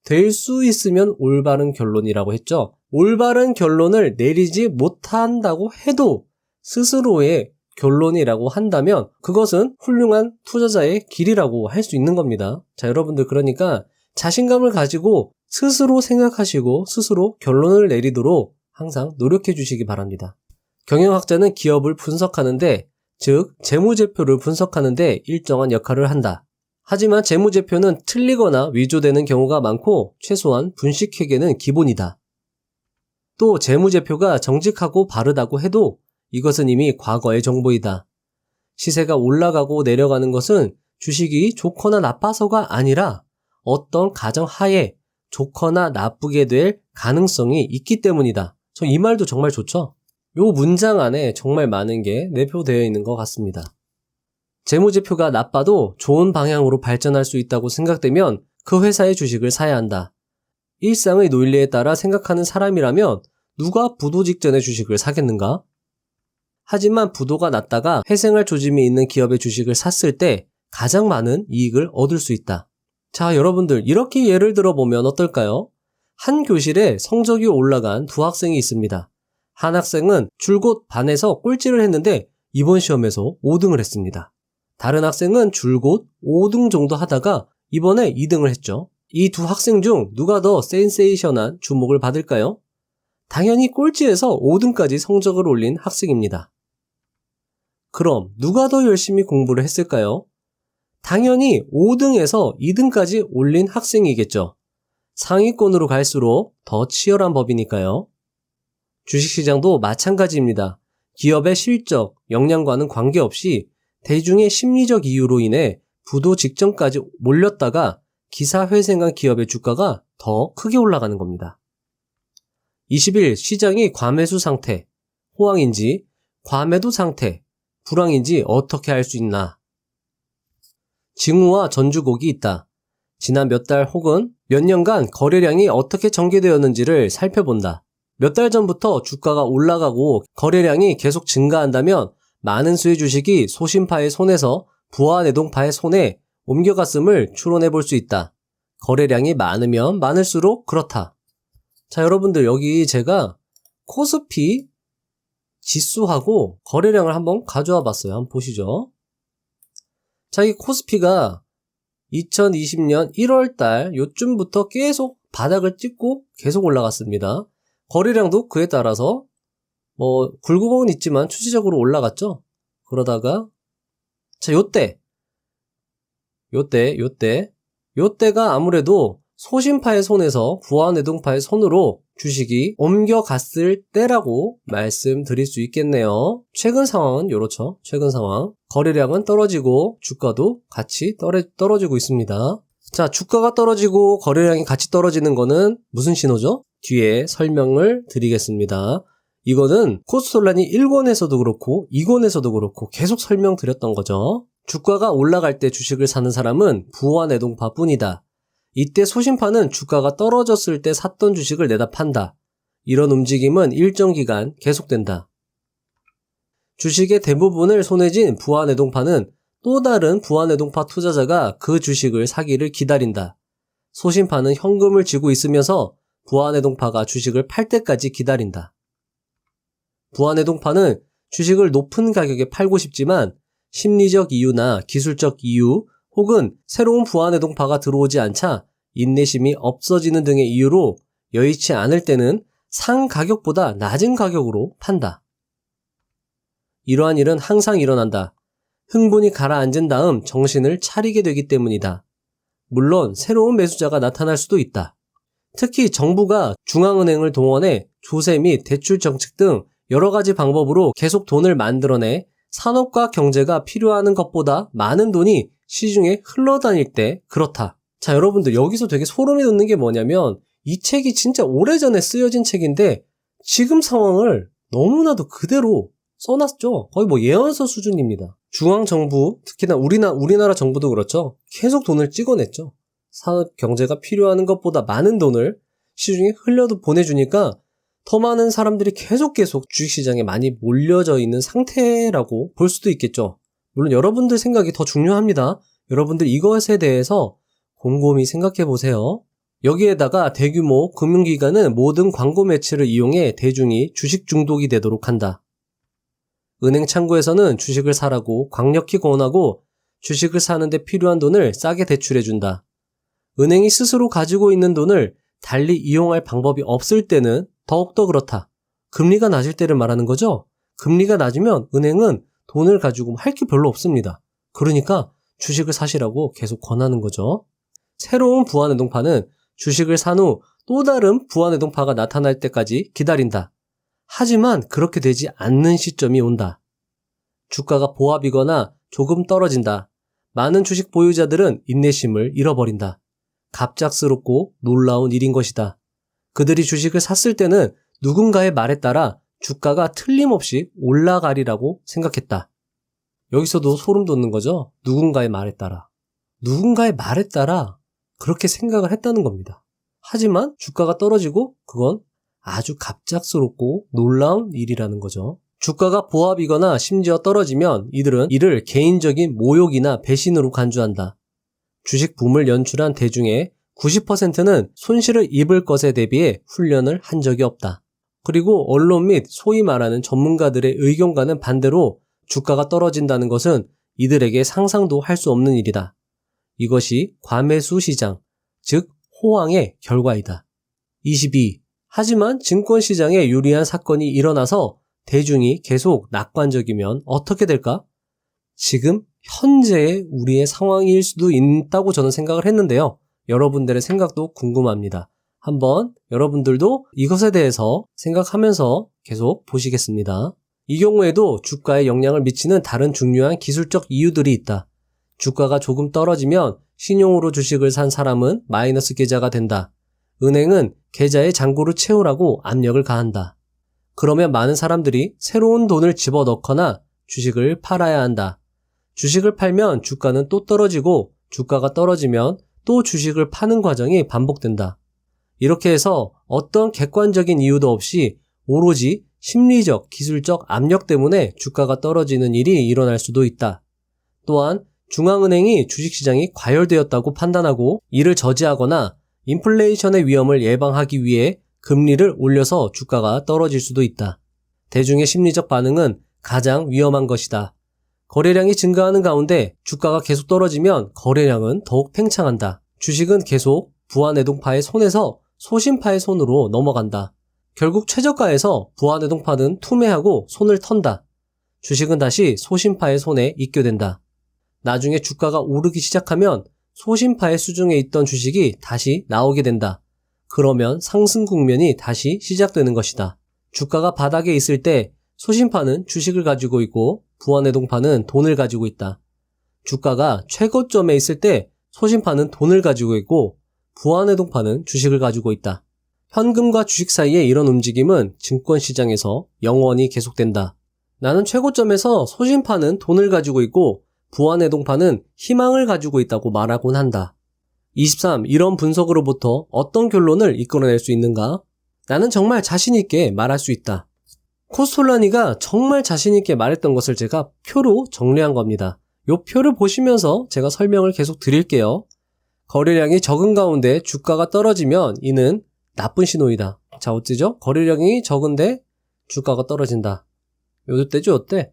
될 수 있으면 올바른 결론이라고 했죠. 올바른 결론을 내리지 못한다고 해도 스스로의 결론이라고 한다면 그것은 훌륭한 투자자의 길이라고 할 수 있는 겁니다. 자, 여러분들 그러니까 자신감을 가지고 스스로 생각하시고 스스로 결론을 내리도록 항상 노력해 주시기 바랍니다. 경영학자는 기업을 분석하는데, 즉 재무제표를 분석하는데 일정한 역할을 한다. 하지만 재무제표는 틀리거나 위조되는 경우가 많고 최소한 분식회계는 기본이다. 또 재무제표가 정직하고 바르다고 해도 이것은 이미 과거의 정보이다. 시세가 올라가고 내려가는 것은 주식이 좋거나 나빠서가 아니라 어떤 가정하에 좋거나 나쁘게 될 가능성이 있기 때문이다. 저 이 말도 정말 좋죠? 요 문장 안에 정말 많은 게 내포되어 있는 것 같습니다. 재무제표가 나빠도 좋은 방향으로 발전할 수 있다고 생각되면 그 회사의 주식을 사야 한다. 일상의 논리에 따라 생각하는 사람이라면 누가 부도 직전에 주식을 사겠는가? 하지만 부도가 났다가 회생할 조짐이 있는 기업의 주식을 샀을 때 가장 많은 이익을 얻을 수 있다. 자, 여러분들 이렇게 예를 들어보면 어떨까요? 한 교실에 성적이 올라간 두 학생이 있습니다. 한 학생은 줄곧 반에서 꼴찌를 했는데 이번 시험에서 5등을 했습니다. 다른 학생은 줄곧 5등 정도 하다가 이번에 2등을 했죠. 이 두 학생 중 누가 더 센세이션한 주목을 받을까요? 당연히 꼴찌에서 5등까지 성적을 올린 학생입니다. 그럼 누가 더 열심히 공부를 했을까요? 당연히 5등에서 2등까지 올린 학생이겠죠. 상위권으로 갈수록 더 치열한 법이니까요. 주식시장도 마찬가지입니다. 기업의 실적, 역량과는 관계없이 대중의 심리적 이유로 인해 부도 직전까지 몰렸다가 기사회생한 기업의 주가가 더 크게 올라가는 겁니다. 20일 시장이 과매수 상태, 호황인지 과매도 상태, 불황인지 어떻게 알 수 있나? 징후와 전주곡이 있다. 지난 몇 달 혹은 몇 년간 거래량이 어떻게 전개되었는지를 살펴본다. 몇 달 전부터 주가가 올라가고 거래량이 계속 증가한다면 많은 수의 주식이 소신파의 손에서 부하내동파의 손에 옮겨갔음을 추론해 볼 수 있다. 거래량이 많으면 많을수록 그렇다. 자, 여러분들 여기 제가 코스피 지수하고 거래량을 한번 가져와 봤어요. 한번 보시죠. 자, 이 코스피가 2020년 1월달 요쯤부터 계속 바닥을 찍고 계속 올라갔습니다. 거래량도 그에 따라서 굴곡은 있지만 추세적으로 올라갔죠. 그러다가 자, 요때가 아무래도 소신파의 손에서 부하내동파의 손으로 주식이 옮겨갔을 때라고 말씀드릴 수 있겠네요. 최근 상황은 요렇죠. 최근 상황. 거래량은 떨어지고 주가도 같이 떨어지고 있습니다. 자, 주가가 떨어지고 거래량이 같이 떨어지는 거는 무슨 신호죠? 뒤에 설명을 드리겠습니다. 이거는 코스톨란이 1권에서도 그렇고 2권에서도 그렇고 계속 설명드렸던 거죠. 주가가 올라갈 때 주식을 사는 사람은 부하내동파 뿐이다. 이때 소신파는 주가가 떨어졌을 때 샀던 주식을 내다 판다. 이런 움직임은 일정 기간 계속된다. 주식의 대부분을 손에 쥔 부하내동파는 또 다른 부하내동파 투자자가 그 주식을 사기를 기다린다. 소신파는 현금을 쥐고 있으면서 부하내동파가 주식을 팔 때까지 기다린다. 부하내동파는 주식을 높은 가격에 팔고 싶지만 심리적 이유나 기술적 이유 혹은 새로운 부하내동파가 들어오지 않자 인내심이 없어지는 등의 이유로 여의치 않을 때는 상 가격보다 낮은 가격으로 판다. 이러한 일은 항상 일어난다. 흥분이 가라앉은 다음 정신을 차리게 되기 때문이다. 물론 새로운 매수자가 나타날 수도 있다. 특히 정부가 중앙은행을 동원해 조세 및 대출 정책 등 여러 가지 방법으로 계속 돈을 만들어내 산업과 경제가 필요하는 것보다 많은 돈이 시중에 흘러다닐 때 그렇다. 자, 여러분들 여기서 되게 소름이 돋는 게 뭐냐면 이 책이 진짜 오래전에 쓰여진 책인데 지금 상황을 너무나도 그대로 써놨죠. 거의 예언서 수준입니다. 중앙정부, 특히나 우리나라 정부도 그렇죠. 계속 돈을 찍어냈죠. 산업 경제가 필요하는 것보다 많은 돈을 시중에 흘려도 보내주니까 더 많은 사람들이 계속 주식시장에 많이 몰려져 있는 상태라고 볼 수도 있겠죠. 물론 여러분들 생각이 더 중요합니다. 여러분들 이것에 대해서 곰곰이 생각해 보세요. 여기에다가 대규모 금융기관은 모든 광고 매체를 이용해 대중이 주식 중독이 되도록 한다. 은행 창구에서는 주식을 사라고 강력히 권하고 주식을 사는데 필요한 돈을 싸게 대출해준다. 은행이 스스로 가지고 있는 돈을 달리 이용할 방법이 없을 때는 더욱더 그렇다. 금리가 낮을 때를 말하는 거죠. 금리가 낮으면 은행은 돈을 가지고 할 게 별로 없습니다. 그러니까 주식을 사시라고 계속 권하는 거죠. 새로운 부하내동파는 주식을 산 후 또 다른 부하내동파가 나타날 때까지 기다린다. 하지만 그렇게 되지 않는 시점이 온다. 주가가 보합이거나 조금 떨어진다. 많은 주식 보유자들은 인내심을 잃어버린다. 갑작스럽고 놀라운 일인 것이다. 그들이 주식을 샀을 때는 누군가의 말에 따라 주가가 틀림없이 올라가리라고 생각했다. 여기서도 소름 돋는 거죠. 누군가의 말에 따라 그렇게 생각을 했다는 겁니다. 하지만 주가가 떨어지고 그건 아주 갑작스럽고 놀라운 일이라는 거죠. 주가가 보합이거나 심지어 떨어지면 이들은 이를 개인적인 모욕이나 배신으로 간주한다. 주식 붐을 연출한 대중의 90%는 손실을 입을 것에 대비해 훈련을 한 적이 없다. 그리고 언론 및 소위 말하는 전문가들의 의견과는 반대로 주가가 떨어진다는 것은 이들에게 상상도 할 수 없는 일이다. 이것이 과매수 시장, 즉 호황의 결과이다. 22. 하지만 증권시장에 유리한 사건이 일어나서 대중이 계속 낙관적이면 어떻게 될까? 지금 현재의 우리의 상황일 수도 있다고 저는 생각을 했는데요. 여러분들의 생각도 궁금합니다. 한번 여러분들도 이것에 대해서 생각하면서 계속 보시겠습니다. 이 경우에도 주가에 영향을 미치는 다른 중요한 기술적 이유들이 있다. 주가가 조금 떨어지면 신용으로 주식을 산 사람은 마이너스 계좌가 된다. 은행은 계좌에 잔고를 채우라고 압력을 가한다. 그러면 많은 사람들이 새로운 돈을 집어넣거나 주식을 팔아야 한다. 주식을 팔면 주가는 또 떨어지고 주가가 떨어지면 또 주식을 파는 과정이 반복된다. 이렇게 해서 어떤 객관적인 이유도 없이 오로지 심리적, 기술적 압력 때문에 주가가 떨어지는 일이 일어날 수도 있다. 또한 중앙은행이 주식시장이 과열되었다고 판단하고 이를 저지하거나 인플레이션의 위험을 예방하기 위해 금리를 올려서 주가가 떨어질 수도 있다. 대중의 심리적 반응은 가장 위험한 것이다. 거래량이 증가하는 가운데 주가가 계속 떨어지면 거래량은 더욱 팽창한다. 주식은 계속 부안해동파의 손에서 소신파의 손으로 넘어간다. 결국 최저가에서 부안해동파는 투매하고 손을 턴다. 주식은 다시 소신파의 손에 있게 된다. 나중에 주가가 오르기 시작하면 소신파의 수중에 있던 주식이 다시 나오게 된다. 그러면 상승 국면이 다시 시작되는 것이다. 주가가 바닥에 있을 때 소신파는 주식을 가지고 있고 부안해동파는 돈을 가지고 있다. 주가가 최고점에 있을 때 소신파는 돈을 가지고 있고 부안해동파는 주식을 가지고 있다. 현금과 주식 사이의 이런 움직임은 증권시장에서 영원히 계속된다. 나는 최고점에서 소신파는 돈을 가지고 있고 부안해동파는 희망을 가지고 있다고 말하곤 한다. 23. 이런 분석으로부터 어떤 결론을 이끌어낼 수 있는가? 나는 정말 자신있게 말할 수 있다. 코스톨라니가 정말 자신있게 말했던 것을 제가 표로 정리한 겁니다. 이 표를 보시면서 제가 설명을 계속 드릴게요. 거래량이 적은 가운데 주가가 떨어지면 이는 나쁜 신호이다. 자, 어찌죠? 거래량이 적은데 주가가 떨어진다. 요때죠, 요때.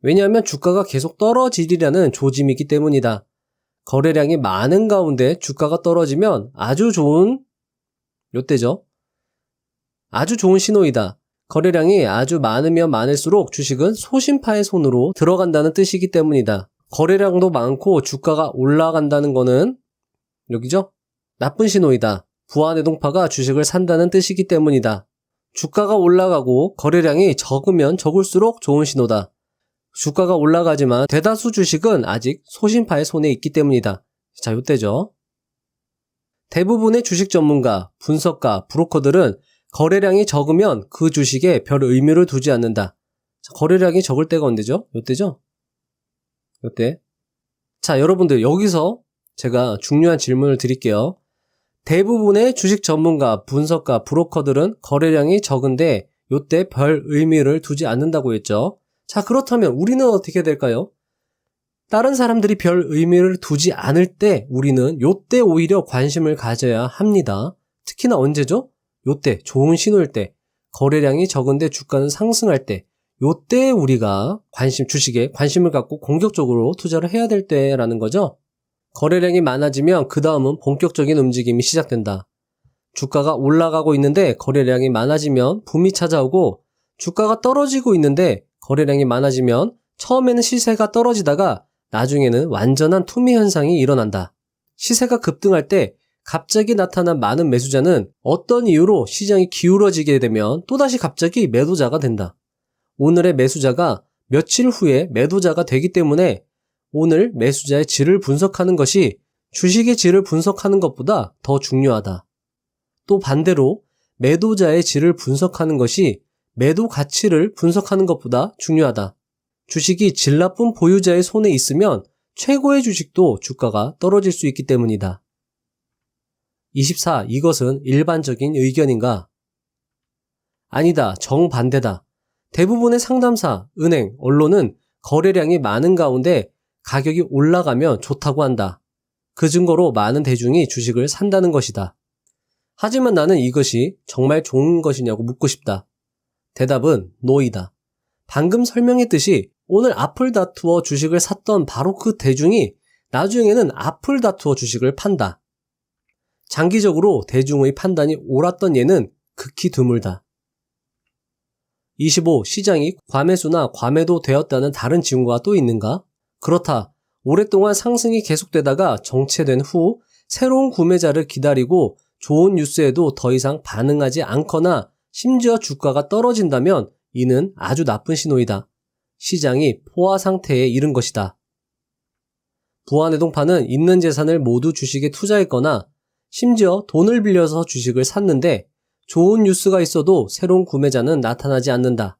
왜냐하면 주가가 계속 떨어지리라는 조짐이기 때문이다. 거래량이 많은 가운데 주가가 떨어지면 아주 좋은, 요때죠. 아주 좋은 신호이다. 거래량이 아주 많으면 많을수록 주식은 소신파의 손으로 들어간다는 뜻이기 때문이다. 거래량도 많고 주가가 올라간다는 거는 여기죠? 나쁜 신호이다. 부안해동파가 주식을 산다는 뜻이기 때문이다. 주가가 올라가고 거래량이 적으면 적을수록 좋은 신호다. 주가가 올라가지만 대다수 주식은 아직 소신파의 손에 있기 때문이다. 자, 요때죠. 대부분의 주식 전문가, 분석가, 브로커들은 거래량이 적으면 그 주식에 별 의미를 두지 않는다. 자, 거래량이 적을 때가 언제죠? 요때죠? 요때. 자, 여러분들 여기서 제가 중요한 질문을 드릴게요. 대부분의 주식 전문가, 분석가, 브로커들은 거래량이 적은데 요때 별 의미를 두지 않는다고 했죠. 자, 그렇다면 우리는 어떻게 될까요? 다른 사람들이 별 의미를 두지 않을 때 우리는 요때 오히려 관심을 가져야 합니다. 특히나 언제죠? 요때, 좋은 신호일 때, 거래량이 적은데 주가는 상승할 때, 요때 우리가 주식에 관심을 갖고 공격적으로 투자를 해야 될 때라는 거죠. 거래량이 많아지면 그 다음은 본격적인 움직임이 시작된다. 주가가 올라가고 있는데 거래량이 많아지면 붐이 찾아오고 주가가 떨어지고 있는데 거래량이 많아지면 처음에는 시세가 떨어지다가 나중에는 완전한 투미 현상이 일어난다. 시세가 급등할 때 갑자기 나타난 많은 매수자는 어떤 이유로 시장이 기울어지게 되면 또다시 갑자기 매도자가 된다. 오늘의 매수자가 며칠 후에 매도자가 되기 때문에 오늘 매수자의 질을 분석하는 것이 주식의 질을 분석하는 것보다 더 중요하다. 또 반대로 매도자의 질을 분석하는 것이 매도 가치를 분석하는 것보다 중요하다. 주식이 질 나쁜 보유자의 손에 있으면 최고의 주식도 주가가 떨어질 수 있기 때문이다. 24. 이것은 일반적인 의견인가? 아니다. 정반대다. 대부분의 상담사, 은행, 언론은 거래량이 많은 가운데 가격이 올라가면 좋다고 한다. 그 증거로 많은 대중이 주식을 산다는 것이다. 하지만 나는 이것이 정말 좋은 것이냐고 묻고 싶다. 대답은 노이다. 방금 설명했듯이 오늘 앞을 다투어 주식을 샀던 바로 그 대중이 나중에는 앞을 다투어 주식을 판다. 장기적으로 대중의 판단이 옳았던 예는 극히 드물다. 25. 시장이 과매수나 과매도 되었다는 다른 징후가 또 있는가? 그렇다. 오랫동안 상승이 계속되다가 정체된 후 새로운 구매자를 기다리고 좋은 뉴스에도 더 이상 반응하지 않거나 심지어 주가가 떨어진다면 이는 아주 나쁜 신호이다. 시장이 포화 상태에 이른 것이다. 부안해동파는 있는 재산을 모두 주식에 투자했거나 심지어 돈을 빌려서 주식을 샀는데 좋은 뉴스가 있어도 새로운 구매자는 나타나지 않는다.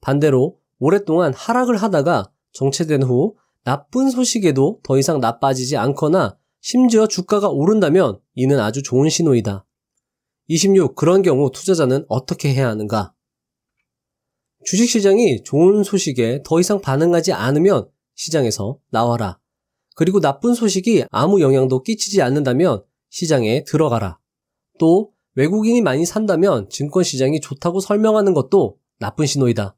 반대로 오랫동안 하락을 하다가 정체된 후 나쁜 소식에도 더 이상 나빠지지 않거나 심지어 주가가 오른다면 이는 아주 좋은 신호이다. 26. 그런 경우 투자자는 어떻게 해야 하는가? 주식시장이 좋은 소식에 더 이상 반응하지 않으면 시장에서 나와라. 그리고 나쁜 소식이 아무 영향도 끼치지 않는다면 시장에 들어가라. 또 외국인이 많이 산다면 증권시장이 좋다고 설명하는 것도 나쁜 신호이다.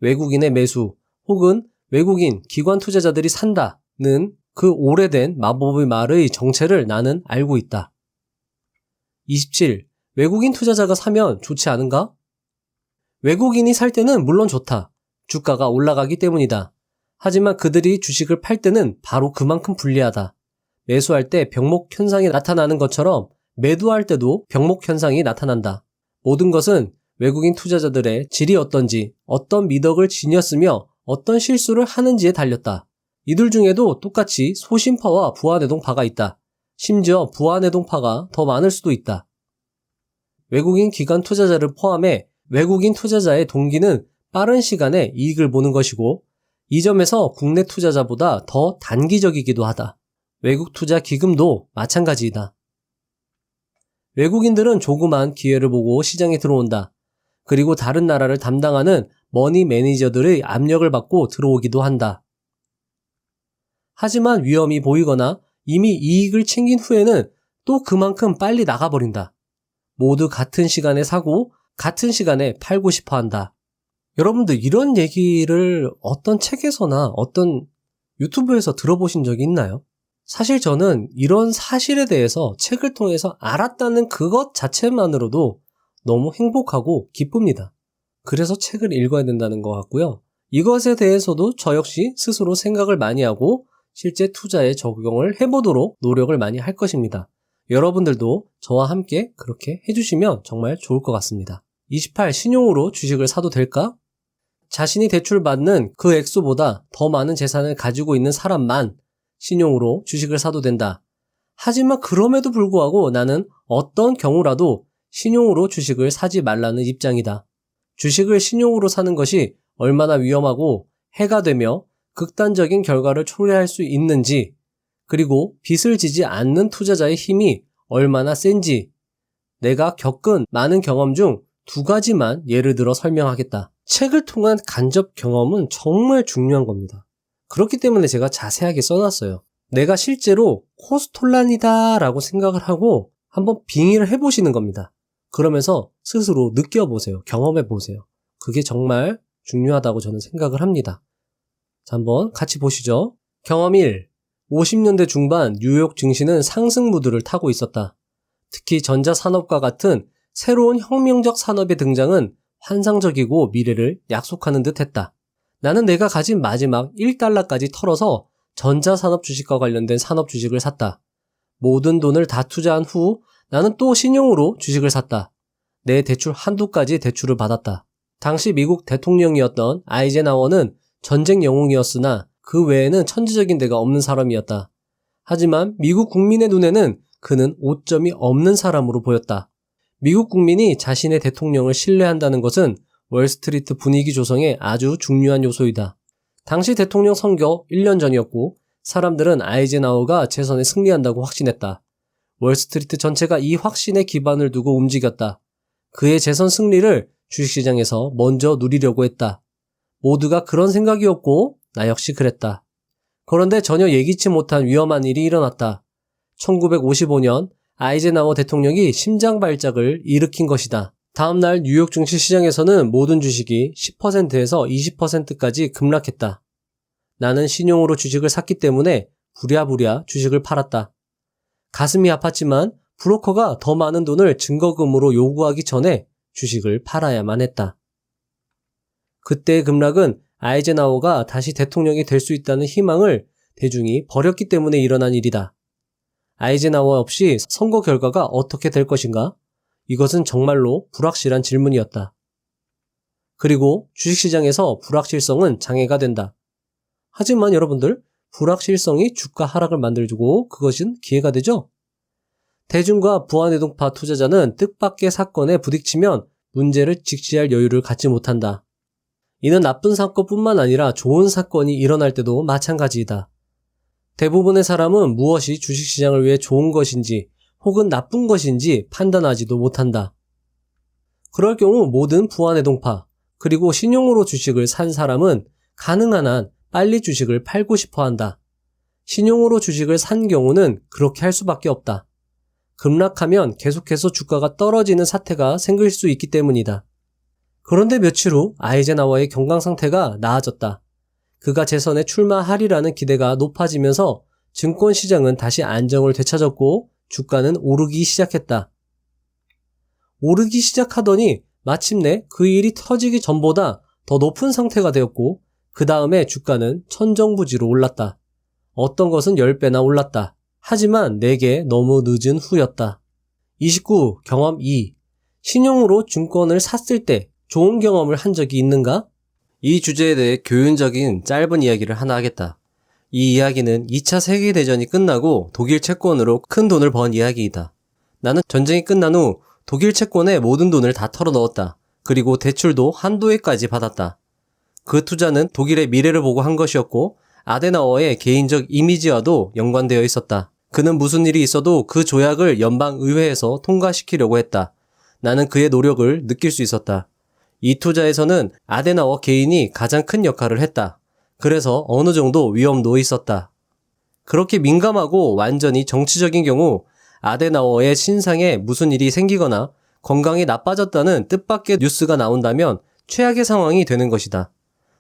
외국인의 매수 혹은 외국인 기관 투자자들이 산다는 그 오래된 마법의 말의 정체를 나는 알고 있다. 27. 외국인 투자자가 사면 좋지 않은가? 외국인이 살 때는 물론 좋다. 주가가 올라가기 때문이다. 하지만 그들이 주식을 팔 때는 바로 그만큼 불리하다. 매수할 때 병목 현상이 나타나는 것처럼 매도할 때도 병목 현상이 나타난다. 모든 것은 외국인 투자자들의 질이 어떤지, 어떤 미덕을 지녔으며 어떤 실수를 하는지에 달렸다. 이들 중에도 똑같이 소심파와 부안해동파가 있다. 심지어 부안해동파가 더 많을 수도 있다. 외국인 기관 투자자를 포함해 외국인 투자자의 동기는 빠른 시간에 이익을 보는 것이고 이 점에서 국내 투자자보다 더 단기적이기도 하다. 외국 투자 기금도 마찬가지이다. 외국인들은 조그만 기회를 보고 시장에 들어온다. 그리고 다른 나라를 담당하는 머니 매니저들의 압력을 받고 들어오기도 한다. 하지만 위험이 보이거나 이미 이익을 챙긴 후에는 또 그만큼 빨리 나가버린다. 모두 같은 시간에 사고 같은 시간에 팔고 싶어 한다. 여러분들 이런 얘기를 어떤 책에서나 어떤 유튜브에서 들어보신 적이 있나요? 사실 저는 이런 사실에 대해서 책을 통해서 알았다는 그것 자체만으로도 너무 행복하고 기쁩니다. 그래서 책을 읽어야 된다는 것 같고요. 이것에 대해서도 저 역시 스스로 생각을 많이 하고 실제 투자에 적용을 해보도록 노력을 많이 할 것입니다. 여러분들도 저와 함께 그렇게 해주시면 정말 좋을 것 같습니다. 28. 신용으로 주식을 사도 될까? 자신이 대출받는 그 액수보다 더 많은 재산을 가지고 있는 사람만 신용으로 주식을 사도 된다. 하지만 그럼에도 불구하고 나는 어떤 경우라도 신용으로 주식을 사지 말라는 입장이다. 주식을 신용으로 사는 것이 얼마나 위험하고 해가 되며 극단적인 결과를 초래할 수 있는지, 그리고 빚을 지지 않는 투자자의 힘이 얼마나 센지 내가 겪은 많은 경험 중 2가지만 예를 들어 설명하겠다. 책을 통한 간접 경험은 정말 중요한 겁니다. 그렇기 때문에 제가 자세하게 써놨어요. 내가 실제로 코스톨란이다 라고 생각을 하고 한번 빙의를 해보시는 겁니다. 그러면서 스스로 느껴보세요. 경험해보세요. 그게 정말 중요하다고 저는 생각을 합니다. 자, 한번 같이 보시죠. 경험 1. 50년대 중반 뉴욕 증시는 상승 무드를 타고 있었다. 특히 전자산업과 같은 새로운 혁명적 산업의 등장은 환상적이고 미래를 약속하는 듯 했다. 나는 내가 가진 마지막 1달러까지 털어서 전자산업 주식과 관련된 산업 주식을 샀다. 모든 돈을 다 투자한 후 나는 또 신용으로 주식을 샀다. 내 대출 한도까지 대출을 받았다. 당시 미국 대통령이었던 아이젠하워는 전쟁 영웅이었으나 그 외에는 천재적인 데가 없는 사람이었다. 하지만 미국 국민의 눈에는 그는 오점이 없는 사람으로 보였다. 미국 국민이 자신의 대통령을 신뢰한다는 것은 월스트리트 분위기 조성에 아주 중요한 요소이다. 당시 대통령 선거 1년 전이었고 사람들은 아이젠하워가 재선에 승리한다고 확신했다. 월스트리트 전체가 이 확신에 기반을 두고 움직였다. 그의 재선 승리를 주식시장에서 먼저 누리려고 했다. 모두가 그런 생각이었고 나 역시 그랬다. 그런데 전혀 예기치 못한 위험한 일이 일어났다. 1955년 아이젠하워 대통령이 심장 발작을 일으킨 것이다. 다음날 뉴욕 증시 시장에서는 모든 주식이 10%에서 20%까지 급락했다. 나는 신용으로 주식을 샀기 때문에 부랴부랴 주식을 팔았다. 가슴이 아팠지만 브로커가 더 많은 돈을 증거금으로 요구하기 전에 주식을 팔아야만 했다. 그때의 급락은 아이젠하워가 다시 대통령이 될 수 있다는 희망을 대중이 버렸기 때문에 일어난 일이다. 아이젠하워 없이 선거 결과가 어떻게 될 것인가? 이것은 정말로 불확실한 질문이었다. 그리고 주식시장에서 불확실성은 장애가 된다. 하지만 여러분들, 불확실성이 주가 하락을 만들고 그것은 기회가 되죠? 대중과 부안해동파 투자자는 뜻밖의 사건에 부딪히면 문제를 직시할 여유를 갖지 못한다. 이는 나쁜 사건뿐만 아니라 좋은 사건이 일어날 때도 마찬가지이다. 대부분의 사람은 무엇이 주식시장을 위해 좋은 것인지 혹은 나쁜 것인지 판단하지도 못한다. 그럴 경우 모든 부안해동파 그리고 신용으로 주식을 산 사람은 가능한 한 빨리 주식을 팔고 싶어 한다. 신용으로 주식을 산 경우는 그렇게 할 수밖에 없다. 급락하면 계속해서 주가가 떨어지는 사태가 생길 수 있기 때문이다. 그런데 며칠 후 아이젠하워의 건강 상태가 나아졌다. 그가 재선에 출마하리라는 기대가 높아지면서 증권시장은 다시 안정을 되찾았고 주가는 오르기 시작했다. 오르기 시작하더니 마침내 그 일이 터지기 전보다 더 높은 상태가 되었고 그 다음에 주가는 천정부지로 올랐다. 어떤 것은 10배나 올랐다. 하지만 내게 너무 늦은 후였다. 29. 경험 2. 신용으로 증권을 샀을 때 좋은 경험을 한 적이 있는가? 이 주제에 대해 교훈적인 짧은 이야기를 하나 하겠다. 이 이야기는 2차 세계대전이 끝나고 독일 채권으로 큰 돈을 번 이야기이다. 나는 전쟁이 끝난 후 독일 채권에 모든 돈을 다 털어넣었다. 그리고 대출도 한도에까지 받았다. 그 투자는 독일의 미래를 보고 한 것이었고 아데나워의 개인적 이미지와도 연관되어 있었다. 그는 무슨 일이 있어도 그 조약을 연방의회에서 통과시키려고 했다. 나는 그의 노력을 느낄 수 있었다. 이 투자에서는 아데나워 개인이 가장 큰 역할을 했다. 그래서 어느 정도 위험도 있었다. 그렇게 민감하고 완전히 정치적인 경우 아데나워의 신상에 무슨 일이 생기거나 건강이 나빠졌다는 뜻밖의 뉴스가 나온다면 최악의 상황이 되는 것이다.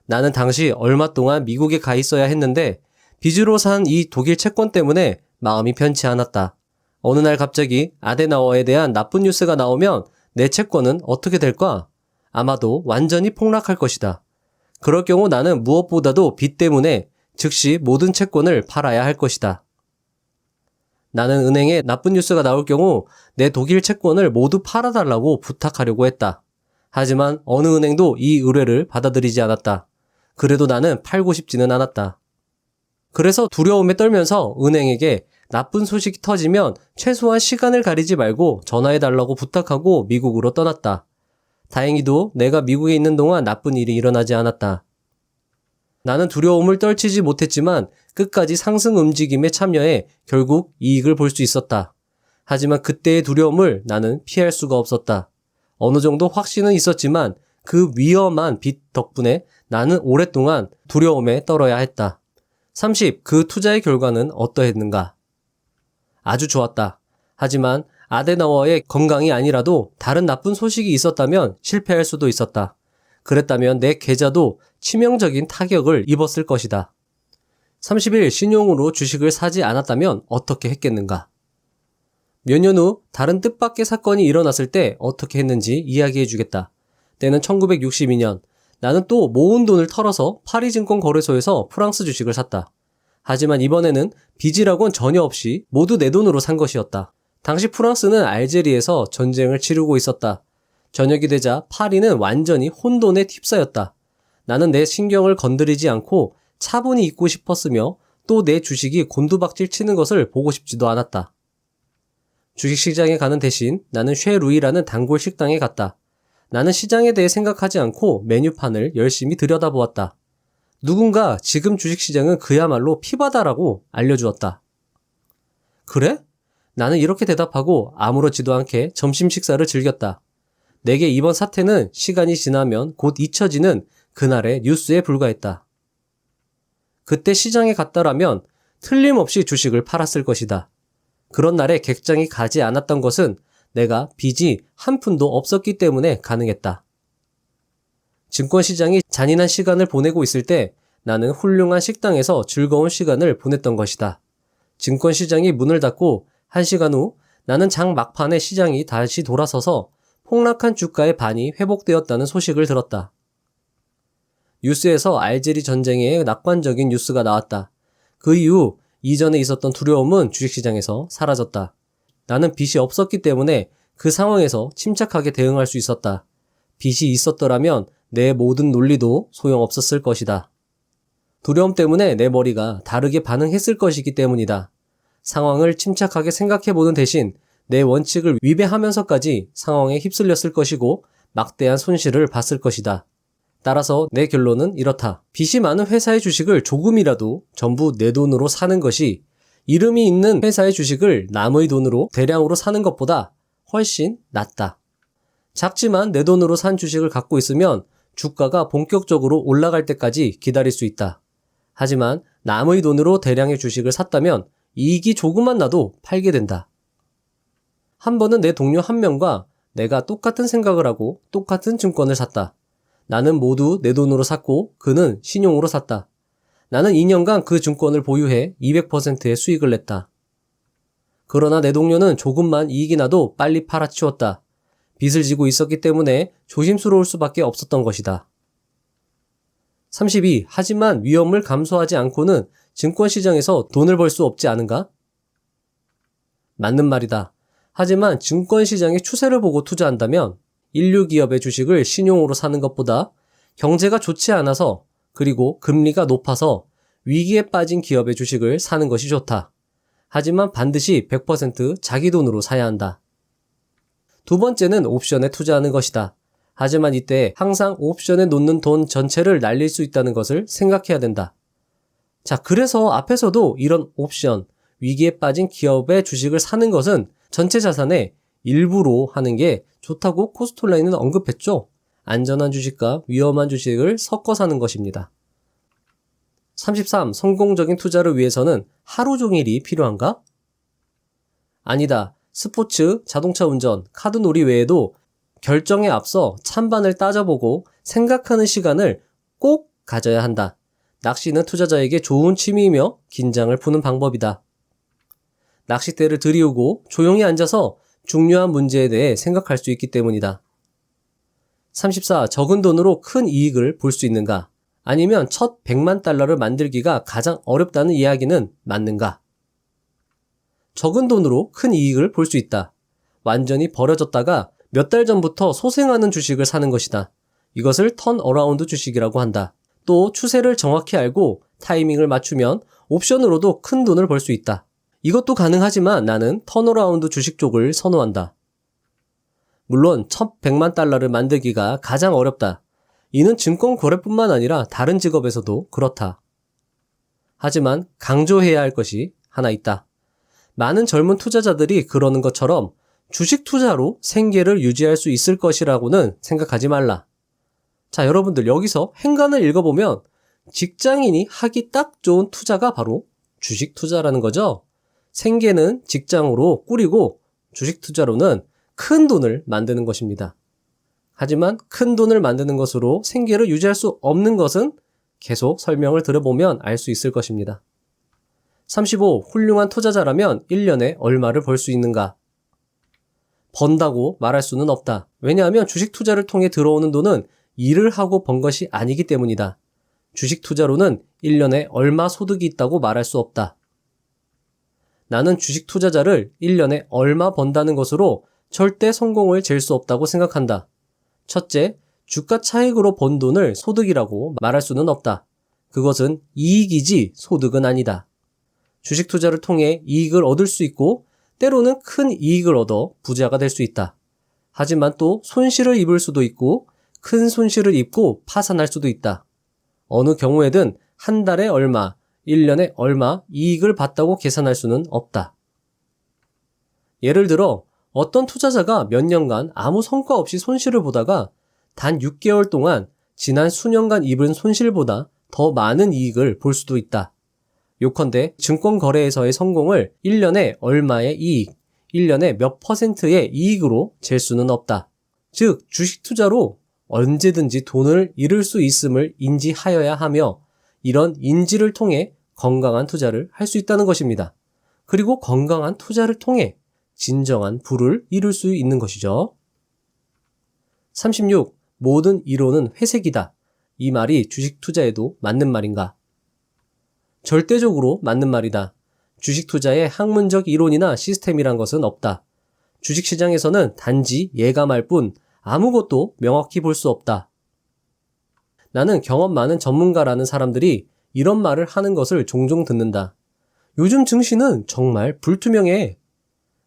나는 당시 얼마 동안 미국에 가 있어야 했는데 빚으로 산 이 독일 채권 때문에 마음이 편치 않았다. 어느 날 갑자기 아데나워에 대한 나쁜 뉴스가 나오면 내 채권은 어떻게 될까? 아마도 완전히 폭락할 것이다. 그럴 경우 나는 무엇보다도 빚 때문에 즉시 모든 채권을 팔아야 할 것이다. 나는 은행에 나쁜 뉴스가 나올 경우 내 독일 채권을 모두 팔아달라고 부탁하려고 했다. 하지만 어느 은행도 이 의뢰를 받아들이지 않았다. 그래도 나는 팔고 싶지는 않았다. 그래서 두려움에 떨면서 은행에게 나쁜 소식이 터지면 최소한 시간을 가리지 말고 전화해달라고 부탁하고 미국으로 떠났다. 다행히도 내가 미국에 있는 동안 나쁜 일이 일어나지 않았다. 나는 두려움을 떨치지 못했지만 끝까지 상승 움직임에 참여해 결국 이익을 볼 수 있었다. 하지만 그때의 두려움을 나는 피할 수가 없었다. 어느 정도 확신은 있었지만 그 위험한 빚 덕분에 나는 오랫동안 두려움에 떨어야 했다. 30. 그 투자의 결과는 어떠했는가? 아주 좋았다. 하지만 아데나워의 건강이 아니라도 다른 나쁜 소식이 있었다면 실패할 수도 있었다. 그랬다면 내 계좌도 치명적인 타격을 입었을 것이다. 30일 신용으로 주식을 사지 않았다면 어떻게 했겠는가? 몇 년 후 다른 뜻밖의 사건이 일어났을 때 어떻게 했는지 이야기해주겠다. 때는 1962년. 나는 또 모은 돈을 털어서 파리증권 거래소에서 프랑스 주식을 샀다. 하지만 이번에는 빚이라곤 전혀 없이 모두 내 돈으로 산 것이었다. 당시 프랑스는 알제리에서 전쟁을 치르고 있었다. 저녁이 되자 파리는 완전히 혼돈의 팁사였다. 나는 내 신경을 건드리지 않고 차분히 있고 싶었으며 또 내 주식이 곤두박질 치는 것을 보고 싶지도 않았다. 주식시장에 가는 대신 나는 쉐루이라는 단골 식당에 갔다. 나는 시장에 대해 생각하지 않고 메뉴판을 열심히 들여다보았다. 누군가 지금 주식시장은 그야말로 피바다라고 알려주었다. 그래? 나는 이렇게 대답하고 아무렇지도 않게 점심 식사를 즐겼다. 내게 이번 사태는 시간이 지나면 곧 잊혀지는 그날의 뉴스에 불과했다. 그때 시장에 갔다라면 틀림없이 주식을 팔았을 것이다. 그런 날에 객장이 가지 않았던 것은 내가 빚이 한 푼도 없었기 때문에 가능했다. 증권시장이 잔인한 시간을 보내고 있을 때 나는 훌륭한 식당에서 즐거운 시간을 보냈던 것이다. 증권시장이 문을 닫고 1시간 후 나는 장 막판에 시장이 다시 돌아서서 폭락한 주가의 반이 회복되었다는 소식을 들었다. 뉴스에서 알제리 전쟁의 낙관적인 뉴스가 나왔다. 그 이후 이전에 있었던 두려움은 주식시장에서 사라졌다. 나는 빚이 없었기 때문에 그 상황에서 침착하게 대응할 수 있었다. 빚이 있었더라면 내 모든 논리도 소용없었을 것이다. 두려움 때문에 내 머리가 다르게 반응했을 것이기 때문이다. 상황을 침착하게 생각해보는 대신 내 원칙을 위배하면서까지 상황에 휩쓸렸을 것이고 막대한 손실을 봤을 것이다. 따라서 내 결론은 이렇다. 빚이 많은 회사의 주식을 조금이라도 전부 내 돈으로 사는 것이 이름이 있는 회사의 주식을 남의 돈으로 대량으로 사는 것보다 훨씬 낫다. 작지만 내 돈으로 산 주식을 갖고 있으면 주가가 본격적으로 올라갈 때까지 기다릴 수 있다. 하지만 남의 돈으로 대량의 주식을 샀다면 이익이 조금만 나도 팔게 된다. 한 번은 내 동료 한 명과 내가 똑같은 생각을 하고 똑같은 증권을 샀다. 나는 모두 내 돈으로 샀고 그는 신용으로 샀다. 나는 2년간 그 증권을 보유해 200%의 수익을 냈다. 그러나 내 동료는 조금만 이익이 나도 빨리 팔아치웠다. 빚을 지고 있었기 때문에 조심스러울 수밖에 없었던 것이다. 32. 하지만 위험을 감수하지 않고는 증권시장에서 돈을 벌 수 없지 않은가? 맞는 말이다. 하지만 증권시장의 추세를 보고 투자한다면 인류 기업의 주식을 신용으로 사는 것보다 경제가 좋지 않아서 그리고 금리가 높아서 위기에 빠진 기업의 주식을 사는 것이 좋다. 하지만 반드시 100% 자기 돈으로 사야 한다. 두 번째는 옵션에 투자하는 것이다. 하지만 이때 항상 옵션에 놓는 돈 전체를 날릴 수 있다는 것을 생각해야 된다. 자, 그래서 앞에서도 이런 옵션, 위기에 빠진 기업의 주식을 사는 것은 전체 자산의 일부로 하는 게 좋다고 코스톨라이는 언급했죠. 안전한 주식과 위험한 주식을 섞어 사는 것입니다. 33. 성공적인 투자를 위해서는 하루 종일이 필요한가? 아니다. 스포츠, 자동차 운전, 카드놀이 외에도 결정에 앞서 찬반을 따져보고 생각하는 시간을 꼭 가져야 한다. 낚시는 투자자에게 좋은 취미이며 긴장을 푸는 방법이다. 낚싯대를 들이우고 조용히 앉아서 중요한 문제에 대해 생각할 수 있기 때문이다. 34. 적은 돈으로 큰 이익을 볼 수 있는가? 아니면 첫 100만 달러를 만들기가 가장 어렵다는 이야기는 맞는가? 적은 돈으로 큰 이익을 볼 수 있다. 완전히 버려졌다가 몇 달 전부터 소생하는 주식을 사는 것이다. 이것을 턴어라운드 주식이라고 한다. 또 추세를 정확히 알고 타이밍을 맞추면 옵션으로도 큰 돈을 벌 수 있다. 이것도 가능하지만 나는 턴어라운드 주식 쪽을 선호한다. 물론 첫 100만 달러를 만들기가 가장 어렵다. 이는 증권 거래뿐만 아니라 다른 직업에서도 그렇다. 하지만 강조해야 할 것이 하나 있다. 많은 젊은 투자자들이 그러는 것처럼 주식 투자로 생계를 유지할 수 있을 것이라고는 생각하지 말라. 자, 여러분들 여기서 행간을 읽어보면 직장인이 하기 딱 좋은 투자가 바로 주식 투자라는 거죠. 생계는 직장으로 꾸리고 주식 투자로는 큰 돈을 만드는 것입니다. 하지만 큰 돈을 만드는 것으로 생계를 유지할 수 없는 것은 계속 설명을 들어보면 알 수 있을 것입니다. 35. 훌륭한 투자자라면 1년에 얼마를 벌 수 있는가? 번다고 말할 수는 없다. 왜냐하면 주식 투자를 통해 들어오는 돈은 일을 하고 번 것이 아니기 때문이다. 주식 투자로는 1년에 얼마 소득이 있다고 말할 수 없다. 나는 주식 투자자를 1년에 얼마 번다는 것으로 절대 성공을 잴 수 없다고 생각한다. 첫째, 주가 차익으로 번 돈을 소득이라고 말할 수는 없다. 그것은 이익이지 소득은 아니다. 주식 투자를 통해 이익을 얻을 수 있고 때로는 큰 이익을 얻어 부자가 될 수 있다. 하지만 또 손실을 입을 수도 있고 큰 손실을 입고 파산할 수도 있다. 어느 경우에든 한 달에 얼마, 1년에 얼마 이익을 봤다고 계산할 수는 없다. 예를 들어 어떤 투자자가 몇 년간 아무 성과 없이 손실을 보다가 단 6개월 동안 지난 수년간 입은 손실보다 더 많은 이익을 볼 수도 있다. 요컨대 증권 거래에서의 성공을 1년에 얼마의 이익, 1년에 몇 %의 이익으로 잴 수는 없다. 즉, 주식 투자로 언제든지 돈을 잃을 수 있음을 인지하여야 하며 이런 인지를 통해 건강한 투자를 할 수 있다는 것입니다. 그리고 건강한 투자를 통해 진정한 부를 이룰 수 있는 것이죠. 36. 모든 이론은 회색이다. 이 말이 주식 투자에도 맞는 말인가? 절대적으로 맞는 말이다. 주식 투자에 학문적 이론이나 시스템이란 것은 없다. 주식시장에서는 단지 예감할 뿐 아무것도 명확히 볼 수 없다. 나는 경험 많은 전문가라는 사람들이 이런 말을 하는 것을 종종 듣는다. 요즘 증시는 정말 불투명해.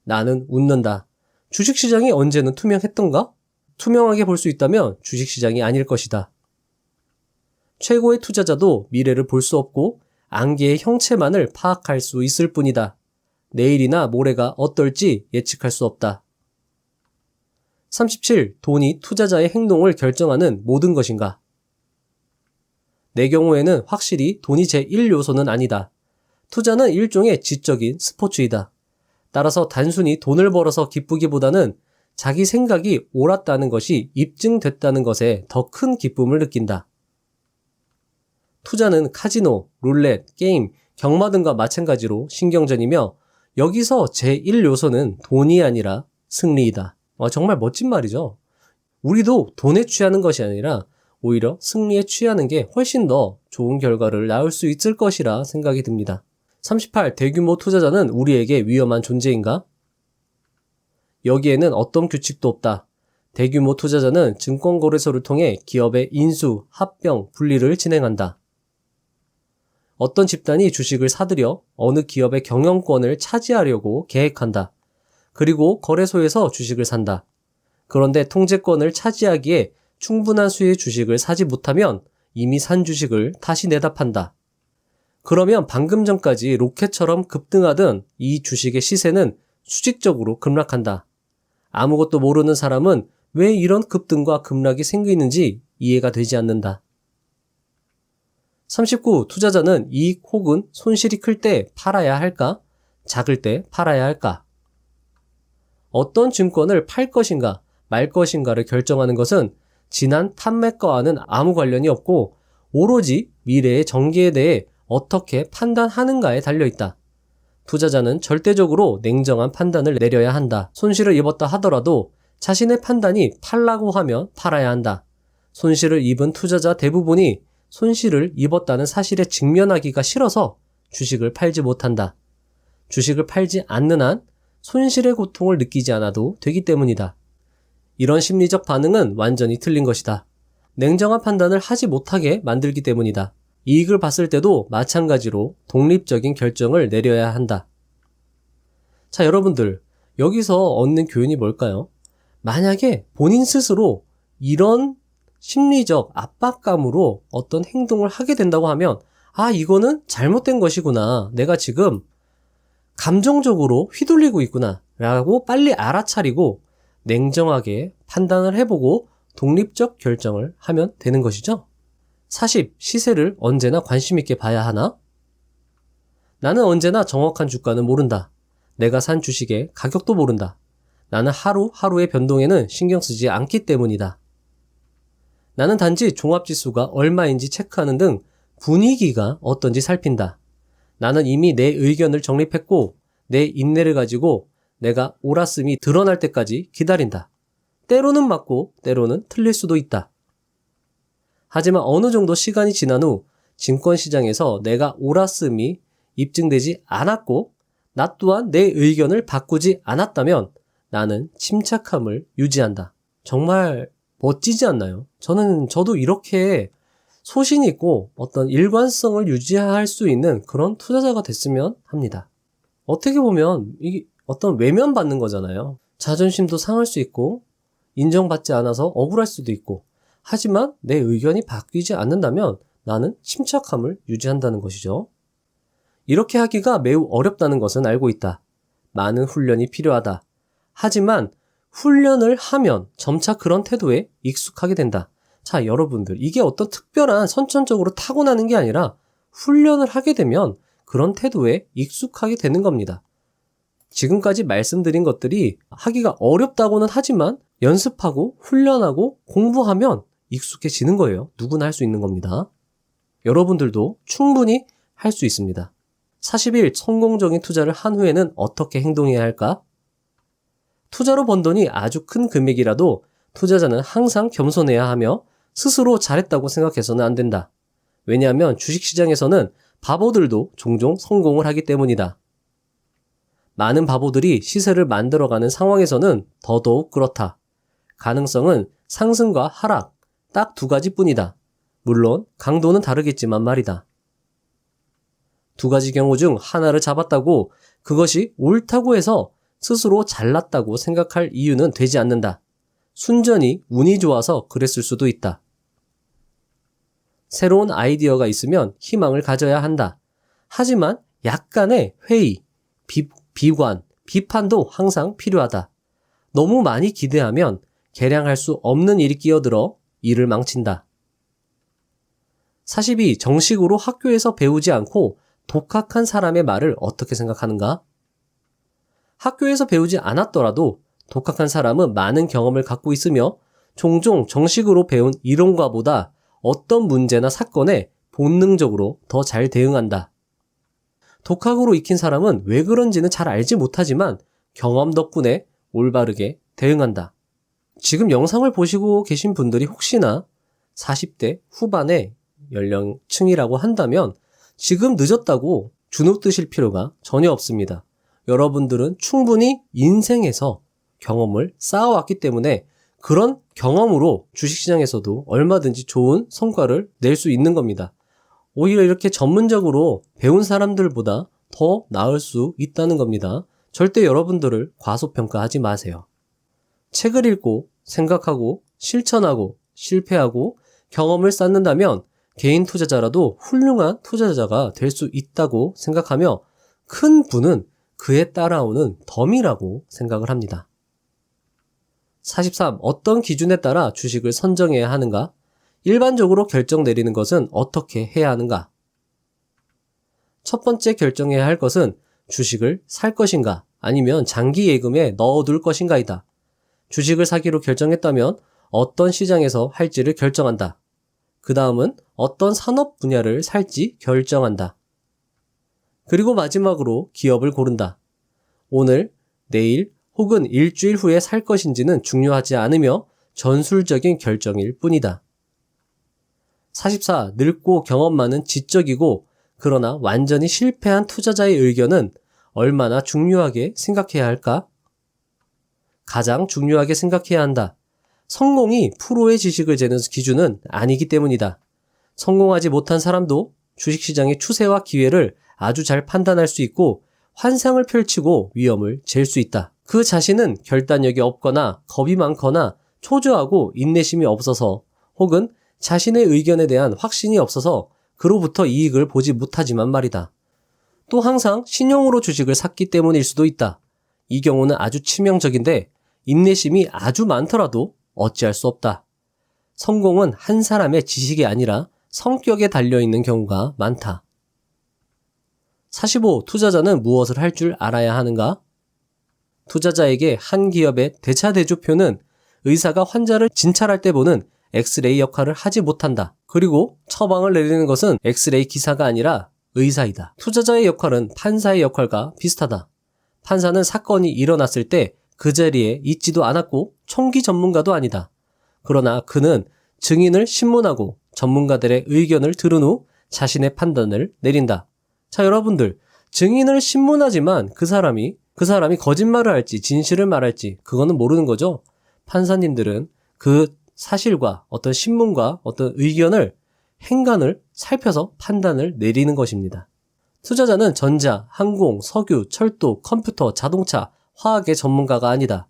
나는 웃는다. 주식시장이 언제는 투명했던가? 투명하게 볼 수 있다면 주식시장이 아닐 것이다. 최고의 투자자도 미래를 볼 수 없고 안개의 형체만을 파악할 수 있을 뿐이다. 내일이나 모레가 어떨지 예측할 수 없다. 37. 돈이 투자자의 행동을 결정하는 모든 것인가? 내 경우에는 확실히 돈이 제1요소는 아니다. 투자는 일종의 지적인 스포츠이다. 따라서 단순히 돈을 벌어서 기쁘기보다는 자기 생각이 옳았다는 것이 입증됐다는 것에 더 큰 기쁨을 느낀다. 투자는 카지노, 룰렛, 게임, 경마 등과 마찬가지로 신경전이며 여기서 제1요소는 돈이 아니라 승리이다. 정말 멋진 말이죠. 우리도 돈에 취하는 것이 아니라 오히려 승리에 취하는 게 훨씬 더 좋은 결과를 낳을 수 있을 것이라 생각이 듭니다. 38. 대규모 투자자는 우리에게 위험한 존재인가? 여기에는 어떤 규칙도 없다. 대규모 투자자는 증권거래소를 통해 기업의 인수, 합병, 분리를 진행한다. 어떤 집단이 주식을 사들여 어느 기업의 경영권을 차지하려고 계획한다. 그리고 거래소에서 주식을 산다. 그런데 통제권을 차지하기에 충분한 수의 주식을 사지 못하면 이미 산 주식을 다시 내다 판다. 그러면 방금 전까지 로켓처럼 급등하던 이 주식의 시세는 수직적으로 급락한다. 아무것도 모르는 사람은 왜 이런 급등과 급락이 생기는지 이해가 되지 않는다. 39. 투자자는 이익 혹은 손실이 클 때 팔아야 할까? 작을 때 팔아야 할까? 어떤 증권을 팔 것인가, 말 것인가를 결정하는 것은 지난 판매가와는 아무 관련이 없고 오로지 미래의 전개에 대해 어떻게 판단하는가에 달려있다. 투자자는 절대적으로 냉정한 판단을 내려야 한다. 손실을 입었다 하더라도 자신의 판단이 팔라고 하면 팔아야 한다. 손실을 입은 투자자 대부분이 손실을 입었다는 사실에 직면하기가 싫어서 주식을 팔지 못한다. 주식을 팔지 않는 한 손실의 고통을 느끼지 않아도 되기 때문이다. 이런 심리적 반응은 완전히 틀린 것이다. 냉정한 판단을 하지 못하게 만들기 때문이다. 이익을 봤을 때도 마찬가지로 독립적인 결정을 내려야 한다. 자, 여러분들, 여기서 얻는 교훈이 뭘까요? 만약에 본인 스스로 이런 심리적 압박감으로 어떤 행동을 하게 된다고 하면 이거는 잘못된 것이구나. 내가 지금 감정적으로 휘둘리고 있구나 라고 빨리 알아차리고 냉정하게 판단을 해보고 독립적 결정을 하면 되는 것이죠. 40. 시세를 언제나 관심 있게 봐야 하나? 나는 언제나 정확한 주가는 모른다. 내가 산 주식의 가격도 모른다. 나는 하루하루의 변동에는 신경 쓰지 않기 때문이다. 나는 단지 종합지수가 얼마인지 체크하는 등 분위기가 어떤지 살핀다. 나는 이미 내 의견을 정립했고 내 인내를 가지고 내가 옳았음이 드러날 때까지 기다린다. 때로는 맞고 때로는 틀릴 수도 있다. 하지만 어느 정도 시간이 지난 후 증권시장에서 내가 옳았음이 입증되지 않았고 나 또한 내 의견을 바꾸지 않았다면 나는 침착함을 유지한다. 정말 멋지지 않나요? 저도 이렇게 소신 있고 어떤 일관성을 유지할 수 있는 그런 투자자가 됐으면 합니다. 어떻게 보면 이게 어떤 외면받는 거잖아요. 자존심도 상할 수 있고 인정받지 않아서 억울할 수도 있고 하지만 내 의견이 바뀌지 않는다면 나는 침착함을 유지한다는 것이죠. 이렇게 하기가 매우 어렵다는 것은 알고 있다. 많은 훈련이 필요하다. 하지만 훈련을 하면 점차 그런 태도에 익숙하게 된다. 자, 여러분들, 이게 어떤 특별한 선천적으로 타고나는 게 아니라 훈련을 하게 되면 그런 태도에 익숙하게 되는 겁니다. 지금까지 말씀드린 것들이 하기가 어렵다고는 하지만 연습하고 훈련하고 공부하면 익숙해지는 거예요. 누구나 할 수 있는 겁니다. 여러분들도 충분히 할 수 있습니다. 40일 성공적인 투자를 한 후에는 어떻게 행동해야 할까? 투자로 번 돈이 아주 큰 금액이라도 투자자는 항상 겸손해야 하며 스스로 잘했다고 생각해서는 안 된다. 왜냐하면 주식시장에서는 바보들도 종종 성공을 하기 때문이다. 많은 바보들이 시세를 만들어가는 상황에서는 더더욱 그렇다. 가능성은 상승과 하락, 딱 두 가지뿐이다. 물론 강도는 다르겠지만 말이다. 두 가지 경우 중 하나를 잡았다고 그것이 옳다고 해서 스스로 잘났다고 생각할 이유는 되지 않는다. 순전히 운이 좋아서 그랬을 수도 있다. 새로운 아이디어가 있으면 희망을 가져야 한다. 하지만 약간의 회의, 비관, 비판도 항상 필요하다. 너무 많이 기대하면 개량할 수 없는 일이 끼어들어 일을 망친다. 42. 정식으로 학교에서 배우지 않고 독학한 사람의 말을 어떻게 생각하는가? 학교에서 배우지 않았더라도 독학한 사람은 많은 경험을 갖고 있으며 종종 정식으로 배운 이론과보다 어떤 문제나 사건에 본능적으로 더 잘 대응한다. 독학으로 익힌 사람은 왜 그런지는 잘 알지 못하지만 경험 덕분에 올바르게 대응한다. 지금 영상을 보시고 계신 분들이 혹시나 40대 후반의 연령층이라고 한다면 지금 늦었다고 주눅드실 필요가 전혀 없습니다. 여러분들은 충분히 인생에서 경험을 쌓아왔기 때문에 그런 경험으로 주식시장에서도 얼마든지 좋은 성과를 낼 수 있는 겁니다. 오히려 이렇게 전문적으로 배운 사람들보다 더 나을 수 있다는 겁니다. 절대 여러분들을 과소평가하지 마세요. 책을 읽고 생각하고 실천하고 실패하고 경험을 쌓는다면 개인 투자자라도 훌륭한 투자자가 될 수 있다고 생각하며 큰 부는 그에 따라오는 덤이라고 생각을 합니다. 43. 어떤 기준에 따라 주식을 선정해야 하는가? 일반적으로 결정 내리는 것은 어떻게 해야 하는가? 첫 번째 결정해야 할 것은 주식을 살 것인가 아니면 장기 예금에 넣어둘 것인가이다. 주식을 사기로 결정했다면 어떤 시장에서 할지를 결정한다. 그 다음은 어떤 산업 분야를 살지 결정한다. 그리고 마지막으로 기업을 고른다. 오늘, 내일 혹은 일주일 후에 살 것인지는 중요하지 않으며 전술적인 결정일 뿐이다. 44. 늙고 경험 많은 지적이고 그러나 완전히 실패한 투자자의 의견은 얼마나 중요하게 생각해야 할까? 가장 중요하게 생각해야 한다. 성공이 프로의 지식을 재는 기준은 아니기 때문이다. 성공하지 못한 사람도 주식시장의 추세와 기회를 아주 잘 판단할 수 있고 환상을 펼치고 위험을 잴 수 있다. 그 자신은 결단력이 없거나 겁이 많거나 초조하고 인내심이 없어서 혹은 자신의 의견에 대한 확신이 없어서 그로부터 이익을 보지 못하지만 말이다. 또 항상 신용으로 주식을 샀기 때문일 수도 있다. 이 경우는 아주 치명적인데 인내심이 아주 많더라도 어찌할 수 없다. 성공은 한 사람의 지식이 아니라 성격에 달려있는 경우가 많다. 45. 투자자는 무엇을 할 줄 알아야 하는가? 투자자에게 한 기업의 대차대조표는 의사가 환자를 진찰할 때 보는 엑스레이 역할을 하지 못한다. 그리고 처방을 내리는 것은 엑스레이 기사가 아니라 의사이다. 투자자의 역할은 판사의 역할과 비슷하다. 판사는 사건이 일어났을 때 그 자리에 있지도 않았고 총기 전문가도 아니다. 그러나 그는 증인을 신문하고 전문가들의 의견을 들은 후 자신의 판단을 내린다. 자, 여러분들, 증인을 신문하지만 그 사람이 거짓말을 할지 진실을 말할지 그거는 모르는 거죠. 판사님들은 그 사실과 어떤 신문과 어떤 의견을 행간을 살펴서 판단을 내리는 것입니다. 투자자는 전자, 항공, 석유, 철도, 컴퓨터, 자동차, 화학의 전문가가 아니다.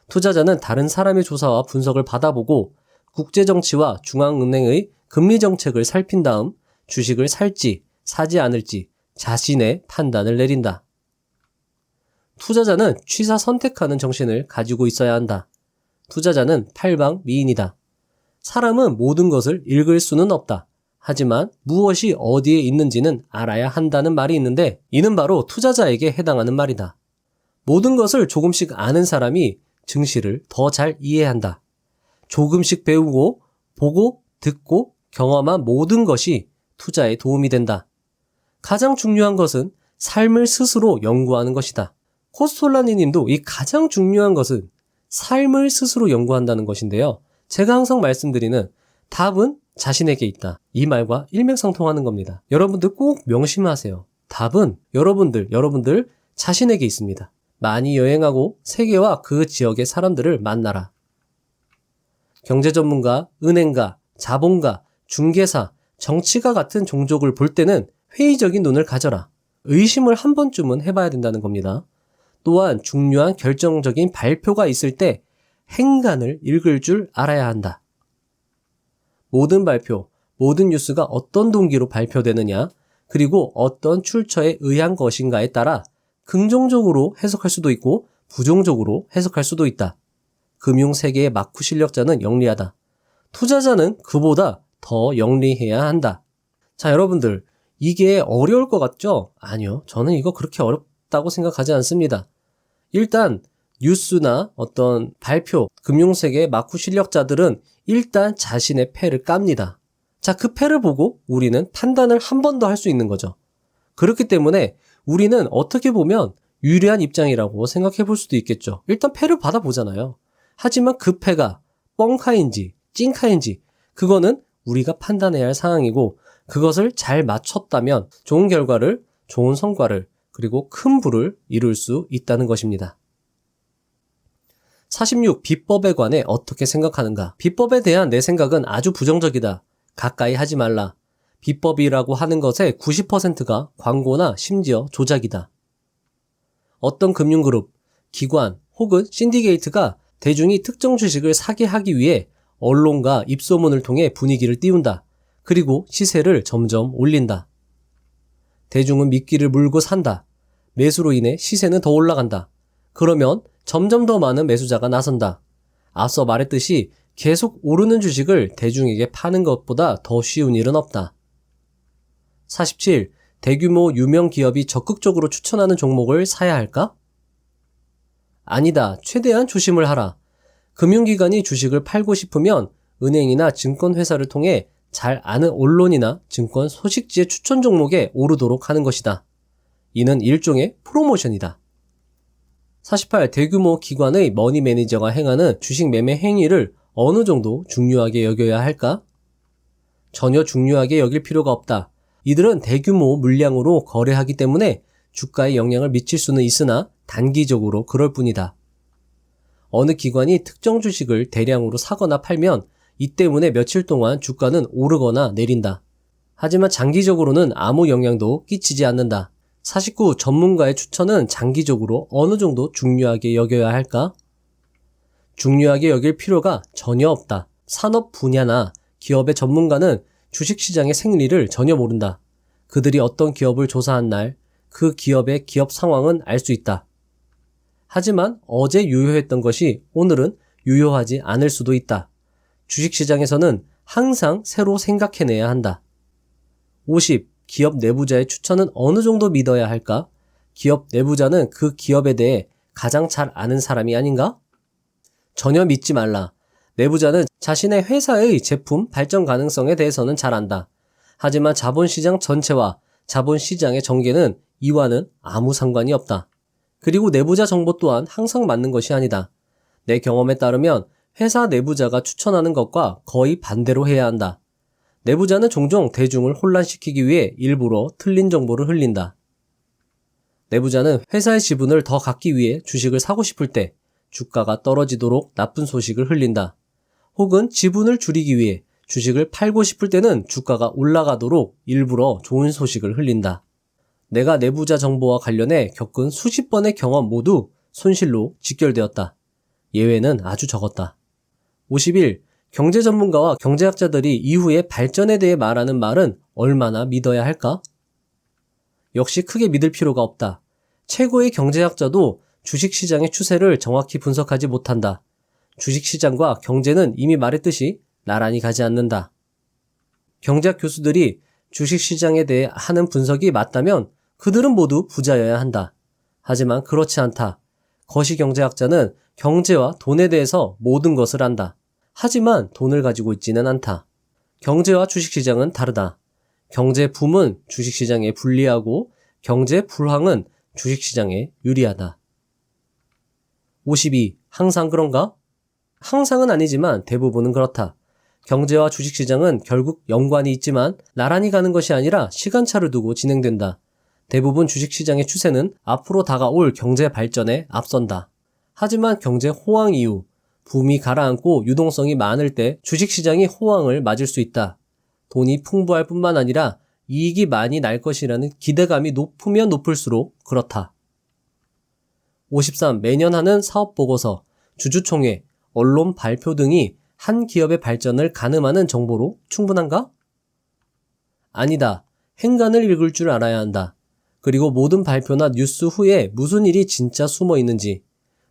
투자자는 다른 사람의 조사와 분석을 받아보고 국제정치와 중앙은행의 금리정책을 살핀 다음 주식을 살지 사지 않을지 자신의 판단을 내린다. 투자자는 취사 선택하는 정신을 가지고 있어야 한다. 투자자는 팔방미인이다. 사람은 모든 것을 읽을 수는 없다. 하지만 무엇이 어디에 있는지는 알아야 한다는 말이 있는데 이는 바로 투자자에게 해당하는 말이다. 모든 것을 조금씩 아는 사람이 증시를 더 잘 이해한다. 조금씩 배우고 보고 듣고 경험한 모든 것이 투자에 도움이 된다. 가장 중요한 것은 삶을 스스로 연구하는 것이다. 코스톨라니 님도 이 가장 중요한 것은 삶을 스스로 연구한다는 것인데요. 제가 항상 말씀드리는 답은 자신에게 있다. 이 말과 일맥상통하는 겁니다. 여러분들 꼭 명심하세요. 답은 여러분들 자신에게 있습니다. 많이 여행하고 세계와 그 지역의 사람들을 만나라. 경제 전문가, 은행가, 자본가, 중개사, 정치가 같은 종족을 볼 때는 회의적인 눈을 가져라. 의심을 한 번쯤은 해봐야 된다는 겁니다. 또한 중요한 결정적인 발표가 있을 때 행간을 읽을 줄 알아야 한다. 모든 발표, 모든 뉴스가 어떤 동기로 발표되느냐, 그리고 어떤 출처에 의한 것인가에 따라 긍정적으로 해석할 수도 있고 부정적으로 해석할 수도 있다. 금융세계의 막후 실력자는 영리하다. 투자자는 그보다 더 영리해야 한다. 자, 여러분들, 이게 어려울 것 같죠? 아니요. 저는 이거 그렇게 어렵다고 생각하지 않습니다. 일단 뉴스나 어떤 발표, 금융세계의 막후 실력자들은 일단 자신의 패를 깝니다. 자, 그 패를 보고 우리는 판단을 한 번 더 할 수 있는 거죠. 그렇기 때문에 우리는 어떻게 보면 유리한 입장이라고 생각해 볼 수도 있겠죠. 일단 패를 받아보잖아요. 하지만 그 패가 뻥카인지 찐카인지 그거는 우리가 판단해야 할 상황이고 그것을 잘 맞췄다면 좋은 결과를, 좋은 성과를, 그리고 큰 부를 이룰 수 있다는 것입니다. 46. 비법에 관해 어떻게 생각하는가? 비법에 대한 내 생각은 아주 부정적이다. 가까이 하지 말라. 비법이라고 하는 것의 90%가 광고나 심지어 조작이다. 어떤 금융그룹, 기관 혹은 신디게이트가 대중이 특정 주식을 사게 하기 위해 언론과 입소문을 통해 분위기를 띄운다. 그리고 시세를 점점 올린다. 대중은 미끼를 물고 산다. 매수로 인해 시세는 더 올라간다. 그러면 점점 더 많은 매수자가 나선다. 앞서 말했듯이 계속 오르는 주식을 대중에게 파는 것보다 더 쉬운 일은 없다. 47. 대규모 유명 기업이 적극적으로 추천하는 종목을 사야 할까? 아니다. 최대한 조심을 하라. 금융기관이 주식을 팔고 싶으면 은행이나 증권회사를 통해 잘 아는 언론이나 증권 소식지의 추천 종목에 오르도록 하는 것이다. 이는 일종의 프로모션이다. 48. 대규모 기관의 머니 매니저가 행하는 주식 매매 행위를 어느 정도 중요하게 여겨야 할까? 전혀 중요하게 여길 필요가 없다. 이들은 대규모 물량으로 거래하기 때문에 주가에 영향을 미칠 수는 있으나 단기적으로 그럴 뿐이다. 어느 기관이 특정 주식을 대량으로 사거나 팔면 이 때문에 며칠 동안 주가는 오르거나 내린다. 하지만 장기적으로는 아무 영향도 끼치지 않는다. 49. 전문가의 추천은 장기적으로 어느 정도 중요하게 여겨야 할까? 중요하게 여길 필요가 전혀 없다. 산업 분야나 기업의 전문가는 주식시장의 생리를 전혀 모른다. 그들이 어떤 기업을 조사한 날, 그 기업의 기업 상황은 알 수 있다. 하지만 어제 유효했던 것이 오늘은 유효하지 않을 수도 있다. 주식시장에서는 항상 새로 생각해내야 한다. 50. 기업 내부자의 추천은 어느 정도 믿어야 할까? 기업 내부자는 그 기업에 대해 가장 잘 아는 사람이 아닌가? 전혀 믿지 말라. 내부자는 자신의 회사의 제품 발전 가능성에 대해서는 잘 안다. 하지만 자본시장 전체와 자본시장의 전개는 이와는 아무 상관이 없다. 그리고 내부자 정보 또한 항상 맞는 것이 아니다. 내 경험에 따르면 회사 내부자가 추천하는 것과 거의 반대로 해야 한다. 내부자는 종종 대중을 혼란시키기 위해 일부러 틀린 정보를 흘린다. 내부자는 회사의 지분을 더 갖기 위해 주식을 사고 싶을 때 주가가 떨어지도록 나쁜 소식을 흘린다. 혹은 지분을 줄이기 위해 주식을 팔고 싶을 때는 주가가 올라가도록 일부러 좋은 소식을 흘린다. 내가 내부자 정보와 관련해 겪은 수십 번의 경험 모두 손실로 직결되었다. 예외는 아주 적었다. 51. 경제 전문가와 경제학자들이 이후의 발전에 대해 말하는 말은 얼마나 믿어야 할까? 역시 크게 믿을 필요가 없다. 최고의 경제학자도 주식시장의 추세를 정확히 분석하지 못한다. 주식시장과 경제는 이미 말했듯이 나란히 가지 않는다. 경제학 교수들이 주식시장에 대해 하는 분석이 맞다면 그들은 모두 부자여야 한다. 하지만 그렇지 않다. 거시경제학자는 경제와 돈에 대해서 모든 것을 안다. 하지만 돈을 가지고 있지는 않다. 경제와 주식시장은 다르다. 경제 붐은 주식시장에 불리하고 경제 불황은 주식시장에 유리하다. 52. 항상 그런가? 항상은 아니지만 대부분은 그렇다. 경제와 주식시장은 결국 연관이 있지만 나란히 가는 것이 아니라 시간차를 두고 진행된다. 대부분 주식시장의 추세는 앞으로 다가올 경제 발전에 앞선다. 하지만 경제 호황 이후 붐이 가라앉고 유동성이 많을 때 주식시장이 호황을 맞을 수 있다. 돈이 풍부할 뿐만 아니라 이익이 많이 날 것이라는 기대감이 높으면 높을수록 그렇다. 53. 매년 하는 사업보고서, 주주총회, 언론 발표 등이 한 기업의 발전을 가늠하는 정보로 충분한가? 아니다. 행간을 읽을 줄 알아야 한다. 그리고 모든 발표나 뉴스 후에 무슨 일이 진짜 숨어 있는지,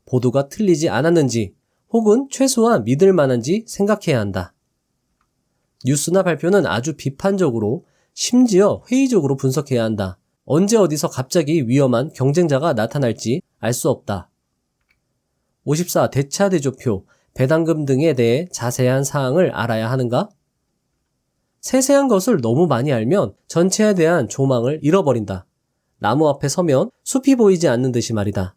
보도가 틀리지 않았는지, 혹은 최소한 믿을 만한지 생각해야 한다. 뉴스나 발표는 아주 비판적으로, 심지어 회의적으로 분석해야 한다. 언제 어디서 갑자기 위험한 경쟁자가 나타날지 알 수 없다. 54. 대차대조표, 배당금 등에 대해 자세한 사항을 알아야 하는가? 세세한 것을 너무 많이 알면 전체에 대한 조망을 잃어버린다. 나무 앞에 서면 숲이 보이지 않는 듯이 말이다.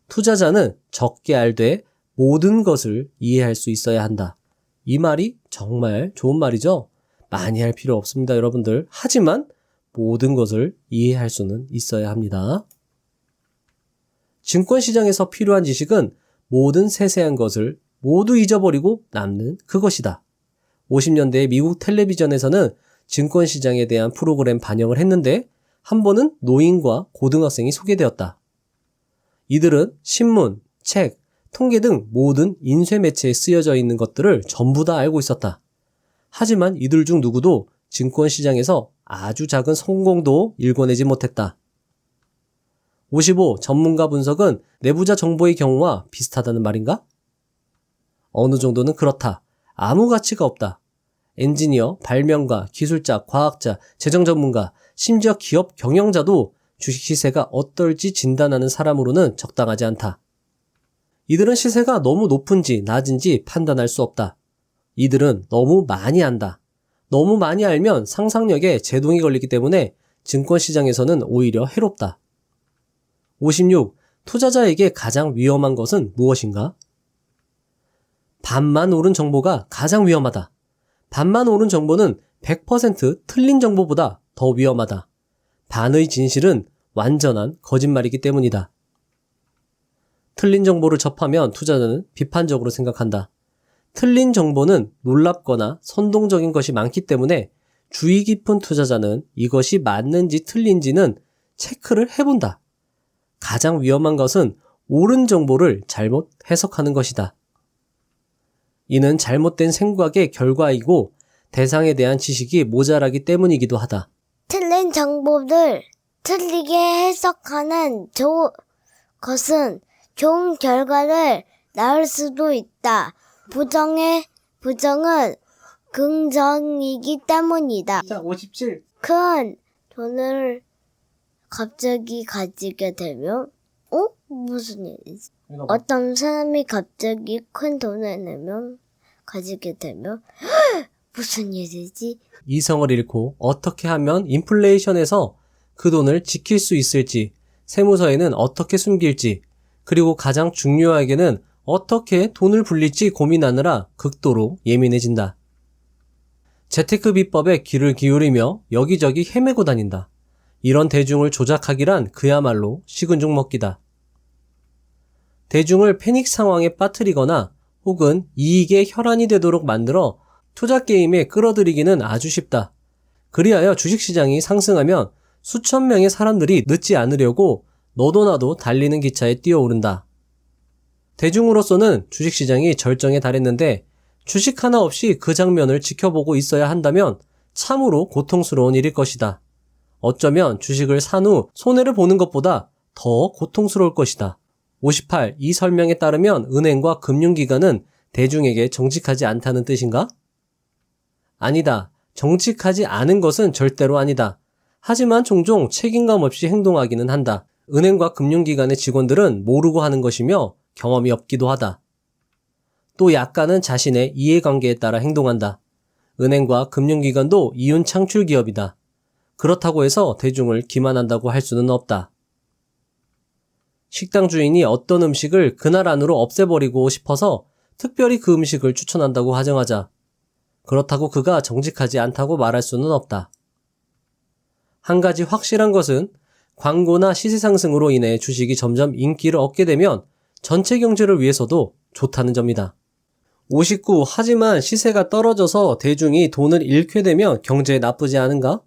투자자는 적게 알되 모든 것을 이해할 수 있어야 한다. 이 말이 정말 좋은 말이죠? 많이 할 필요 없습니다, 여러분들. 하지만 모든 것을 이해할 수는 있어야 합니다. 증권시장에서 필요한 지식은 모든 세세한 것을 모두 잊어버리고 남는 그것이다. 50년대의 미국 텔레비전에서는 증권시장에 대한 프로그램 반영을 했는데 한 번은 노인과 고등학생이 소개되었다. 이들은 신문, 책, 통계 등 모든 인쇄 매체에 쓰여져 있는 것들을 전부 다 알고 있었다. 하지만 이들 중 누구도 증권시장에서 아주 작은 성공도 일궈내지 못했다. 55. 전문가 분석은 내부자 정보의 경우와 비슷하다는 말인가? 어느 정도는 그렇다. 아무 가치가 없다. 엔지니어, 발명가, 기술자, 과학자, 재정 전문가, 심지어 기업 경영자도 주식 시세가 어떨지 진단하는 사람으로는 적당하지 않다. 이들은 시세가 너무 높은지 낮은지 판단할 수 없다. 이들은 너무 많이 안다. 너무 많이 알면 상상력에 제동이 걸리기 때문에 증권시장에서는 오히려 해롭다. 56. 투자자에게 가장 위험한 것은 무엇인가? 반만 옳은 정보가 가장 위험하다. 반만 옳은 정보는 100% 틀린 정보보다 더 위험하다. 반의 진실은 완전한 거짓말이기 때문이다. 틀린 정보를 접하면 투자자는 비판적으로 생각한다. 틀린 정보는 놀랍거나 선동적인 것이 많기 때문에 주의 깊은 투자자는 이것이 맞는지 틀린지는 체크를 해본다. 가장 위험한 것은 옳은 정보를 잘못 해석하는 것이다. 이는 잘못된 생각의 결과이고 대상에 대한 지식이 모자라기 때문이기도 하다.
틀린 정보를 틀리게 해석하는 것은 좋은 결과를 낳을 수도 있다. 부정은 긍정이기 때문이다.
자, 57.
큰 돈을 갑자기 가지게 되면 무슨 일이지? 어떤 사람이 갑자기 큰 돈을 가지게 되면 무슨 일이지?
이성을 잃고 어떻게 하면 인플레이션에서 그 돈을 지킬 수 있을지, 세무서에는 어떻게 숨길지, 그리고 가장 중요하게는 어떻게 돈을 불릴지 고민하느라 극도로 예민해진다. 재테크 비법에 귀를 기울이며 여기저기 헤매고 다닌다. 이런 대중을 조작하기란 그야말로 식은 죽 먹기다. 대중을 패닉 상황에 빠뜨리거나 혹은 이익의 혈안이 되도록 만들어 투자 게임에 끌어들이기는 아주 쉽다. 그리하여 주식시장이 상승하면 수천 명의 사람들이 늦지 않으려고 너도 나도 달리는 기차에 뛰어오른다. 대중으로서는 주식시장이 절정에 달했는데 주식 하나 없이 그 장면을 지켜보고 있어야 한다면 참으로 고통스러운 일일 것이다. 어쩌면 주식을 산 후 손해를 보는 것보다 더 고통스러울 것이다. 58. 이 설명에 따르면 은행과 금융기관은 대중에게 정직하지 않다는 뜻인가? 아니다. 정직하지 않은 것은 절대로 아니다. 하지만 종종 책임감 없이 행동하기는 한다. 은행과 금융기관의 직원들은 모르고 하는 것이며 경험이 없기도 하다. 또 약간은 자신의 이해관계에 따라 행동한다. 은행과 금융기관도 이윤 창출 기업이다. 그렇다고 해서 대중을 기만한다고 할 수는 없다. 식당 주인이 어떤 음식을 그날 안으로 없애버리고 싶어서 특별히 그 음식을 추천한다고 가정하자. 그렇다고 그가 정직하지 않다고 말할 수는 없다. 한 가지 확실한 것은 광고나 시세 상승으로 인해 주식이 점점 인기를 얻게 되면 전체 경제를 위해서도 좋다는 점이다. 59. 하지만 시세가 떨어져서 대중이 돈을 잃게 되면 경제에 나쁘지 않은가?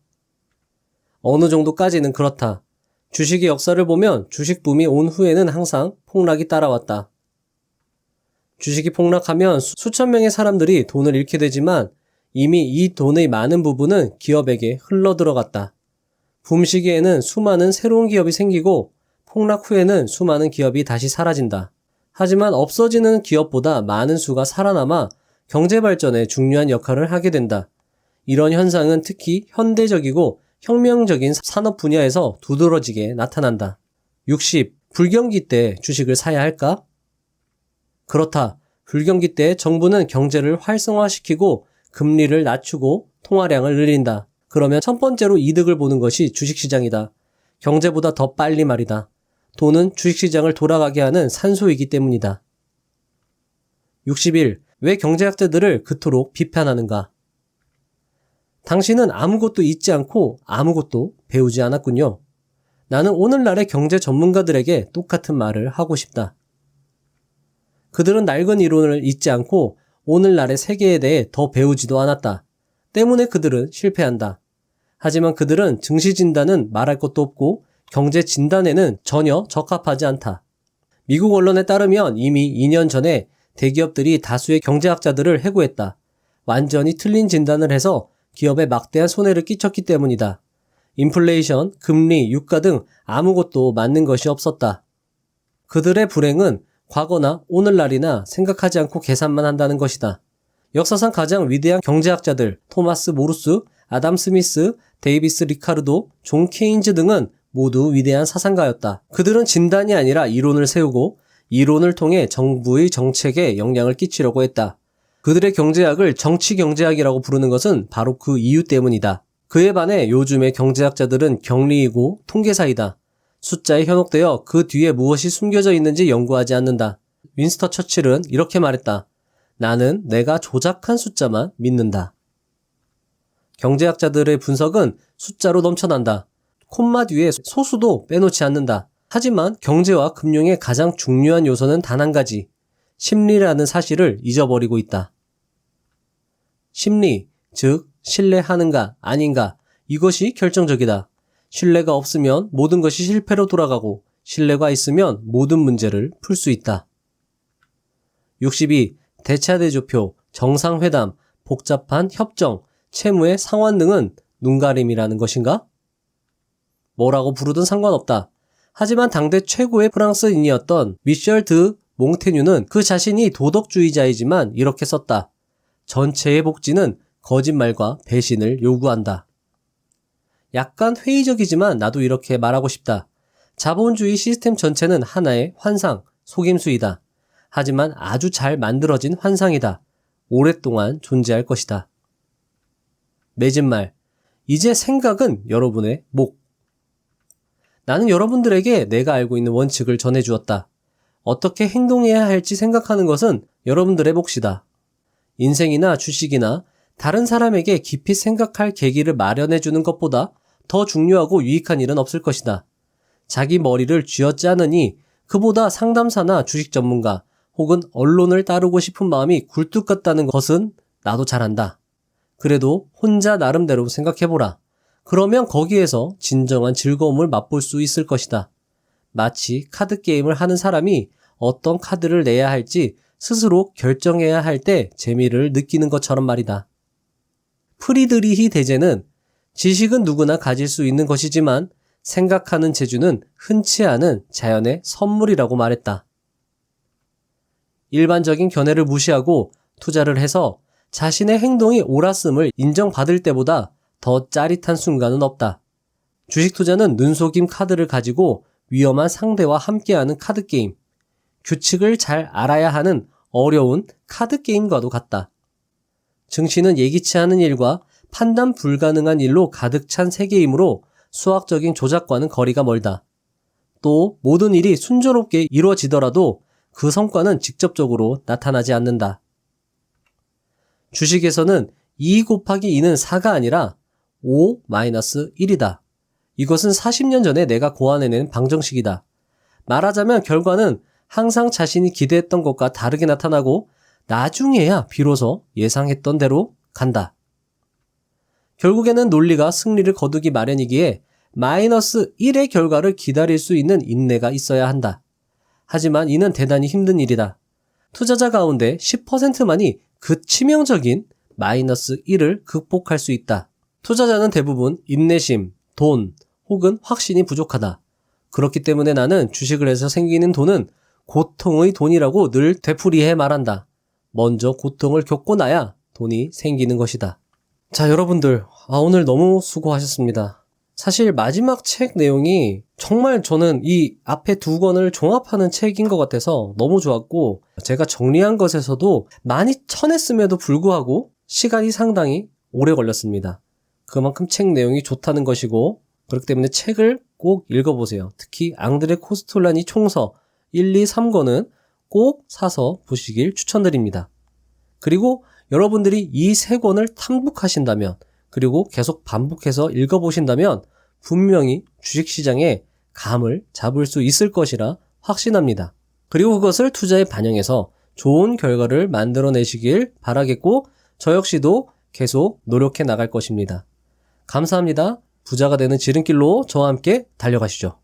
어느 정도까지는 그렇다. 주식의 역사를 보면 주식붐이 온 후에는 항상 폭락이 따라왔다. 주식이 폭락하면 수천 명의 사람들이 돈을 잃게 되지만 이미 이 돈의 많은 부분은 기업에게 흘러들어갔다. 붐 시기에는 수많은 새로운 기업이 생기고 폭락 후에는 수많은 기업이 다시 사라진다. 하지만 없어지는 기업보다 많은 수가 살아남아 경제 발전에 중요한 역할을 하게 된다. 이런 현상은 특히 현대적이고 혁명적인 산업 분야에서 두드러지게 나타난다. 60. 불경기 때 주식을 사야 할까? 그렇다. 불경기 때 정부는 경제를 활성화시키고 금리를 낮추고 통화량을 늘린다. 그러면 첫 번째로 이득을 보는 것이 주식시장이다. 경제보다 더 빨리 말이다. 돈은 주식시장을 돌아가게 하는 산소이기 때문이다. 61. 왜 경제학자들을 그토록 비판하는가? 당신은 아무것도 잊지 않고 아무것도 배우지 않았군요. 나는 오늘날의 경제 전문가들에게 똑같은 말을 하고 싶다. 그들은 낡은 이론을 잊지 않고 오늘날의 세계에 대해 더 배우지도 않았다. 때문에 그들은 실패한다. 하지만 그들은 증시 진단은 말할 것도 없고 경제 진단에는 전혀 적합하지 않다. 미국 언론에 따르면 이미 2년 전에 대기업들이 다수의 경제학자들을 해고했다. 완전히 틀린 진단을 해서 기업에 막대한 손해를 끼쳤기 때문이다. 인플레이션, 금리, 유가 등 아무것도 맞는 것이 없었다. 그들의 불행은 과거나 오늘날이나 생각하지 않고 계산만 한다는 것이다. 역사상 가장 위대한 경제학자들 토마스 모루스, 아담 스미스, 데이비스 리카르도, 존 케인즈 등은 모두 위대한 사상가였다. 그들은 진단이 아니라 이론을 세우고 이론을 통해 정부의 정책에 영향을 끼치려고 했다. 그들의 경제학을 정치경제학이라고 부르는 것은 바로 그 이유 때문이다. 그에 반해 요즘의 경제학자들은 경리이고 통계사이다. 숫자에 현혹되어 그 뒤에 무엇이 숨겨져 있는지 연구하지 않는다. 윈스턴 처칠은 이렇게 말했다. 나는 내가 조작한 숫자만 믿는다. 경제학자들의 분석은 숫자로 넘쳐난다. 콤마 뒤에 소수도 빼놓지 않는다. 하지만 경제와 금융의 가장 중요한 요소는 단 한 가지, 심리라는 사실을 잊어버리고 있다. 심리, 즉 신뢰하는가 아닌가, 이것이 결정적이다. 신뢰가 없으면 모든 것이 실패로 돌아가고 신뢰가 있으면 모든 문제를 풀 수 있다. 62. 대차대조표, 정상회담, 복잡한 협정, 채무의 상환 등은 눈가림이라는 것인가? 뭐라고 부르든 상관없다. 하지만 당대 최고의 프랑스인이었던 미셸 드 몽테뉴는 그 자신이 도덕주의자이지만 이렇게 썼다. 전체의 복지는 거짓말과 배신을 요구한다. 약간 회의적이지만 나도 이렇게 말하고 싶다. 자본주의 시스템 전체는 하나의 환상, 속임수이다. 하지만 아주 잘 만들어진 환상이다. 오랫동안 존재할 것이다. 맺은 말. 이제 생각은 여러분의 목. 나는 여러분들에게 내가 알고 있는 원칙을 전해주었다. 어떻게 행동해야 할지 생각하는 것은 여러분들의 몫이다. 인생이나 주식이나 다른 사람에게 깊이 생각할 계기를 마련해주는 것보다 더 중요하고 유익한 일은 없을 것이다. 자기 머리를 쥐어짜느니 그보다 상담사나 주식 전문가 혹은 언론을 따르고 싶은 마음이 굴뚝 같다는 것은 나도 잘 안다. 그래도 혼자 나름대로 생각해보라. 그러면 거기에서 진정한 즐거움을 맛볼 수 있을 것이다. 마치 카드 게임을 하는 사람이 어떤 카드를 내야 할지 스스로 결정해야 할 때 재미를 느끼는 것처럼 말이다. 프리드리히 대제는 지식은 누구나 가질 수 있는 것이지만 생각하는 재주는 흔치 않은 자연의 선물이라고 말했다. 일반적인 견해를 무시하고 투자를 해서 자신의 행동이 옳았음을 인정받을 때보다 더 짜릿한 순간은 없다. 주식 투자는 눈속임 카드를 가지고 위험한 상대와 함께하는 카드게임, 규칙을 잘 알아야 하는 어려운 카드게임과도 같다. 증시는 예기치 않은 일과 판단 불가능한 일로 가득 찬 세계이므로 수학적인 조작과는 거리가 멀다. 또 모든 일이 순조롭게 이루어지더라도 그 성과는 직접적으로 나타나지 않는다. 주식에서는 2 곱하기 2는 4가 아니라 5-1이다. 이것은 40년 전에 내가 고안해낸 방정식이다. 말하자면 결과는 항상 자신이 기대했던 것과 다르게 나타나고 나중에야 비로소 예상했던 대로 간다. 결국에는 논리가 승리를 거두기 마련이기에 -1의 결과를 기다릴 수 있는 인내가 있어야 한다. 하지만 이는 대단히 힘든 일이다. 투자자 가운데 10%만이 그 치명적인 -1을 극복할 수 있다. 투자자는 대부분 인내심, 돈, 혹은 확신이 부족하다. 그렇기 때문에 나는 주식을 해서 생기는 돈은 고통의 돈이라고 늘 되풀이해 말한다. 먼저 고통을 겪고 나야 돈이 생기는 것이다. 자, 여러분들, 오늘 너무 수고하셨습니다. 사실 마지막 책 내용이 정말 저는 이 앞에 두 권을 종합하는 책인 것 같아서 너무 좋았고, 제가 정리한 것에서도 많이 쳐냈음에도 불구하고 시간이 상당히 오래 걸렸습니다. 그만큼 책 내용이 좋다는 것이고, 그렇기 때문에 책을 꼭 읽어보세요. 특히 앙드레 코스톨라니 총서 1, 2, 3권은 꼭 사서 보시길 추천드립니다. 그리고 여러분들이 이 세 권을 탐독하신다면, 그리고 계속 반복해서 읽어보신다면 분명히 주식시장에 감을 잡을 수 있을 것이라 확신합니다. 그리고 그것을 투자에 반영해서 좋은 결과를 만들어내시길 바라겠고, 저 역시도 계속 노력해 나갈 것입니다. 감사합니다. 부자가 되는 지름길로 저와 함께 달려가시죠.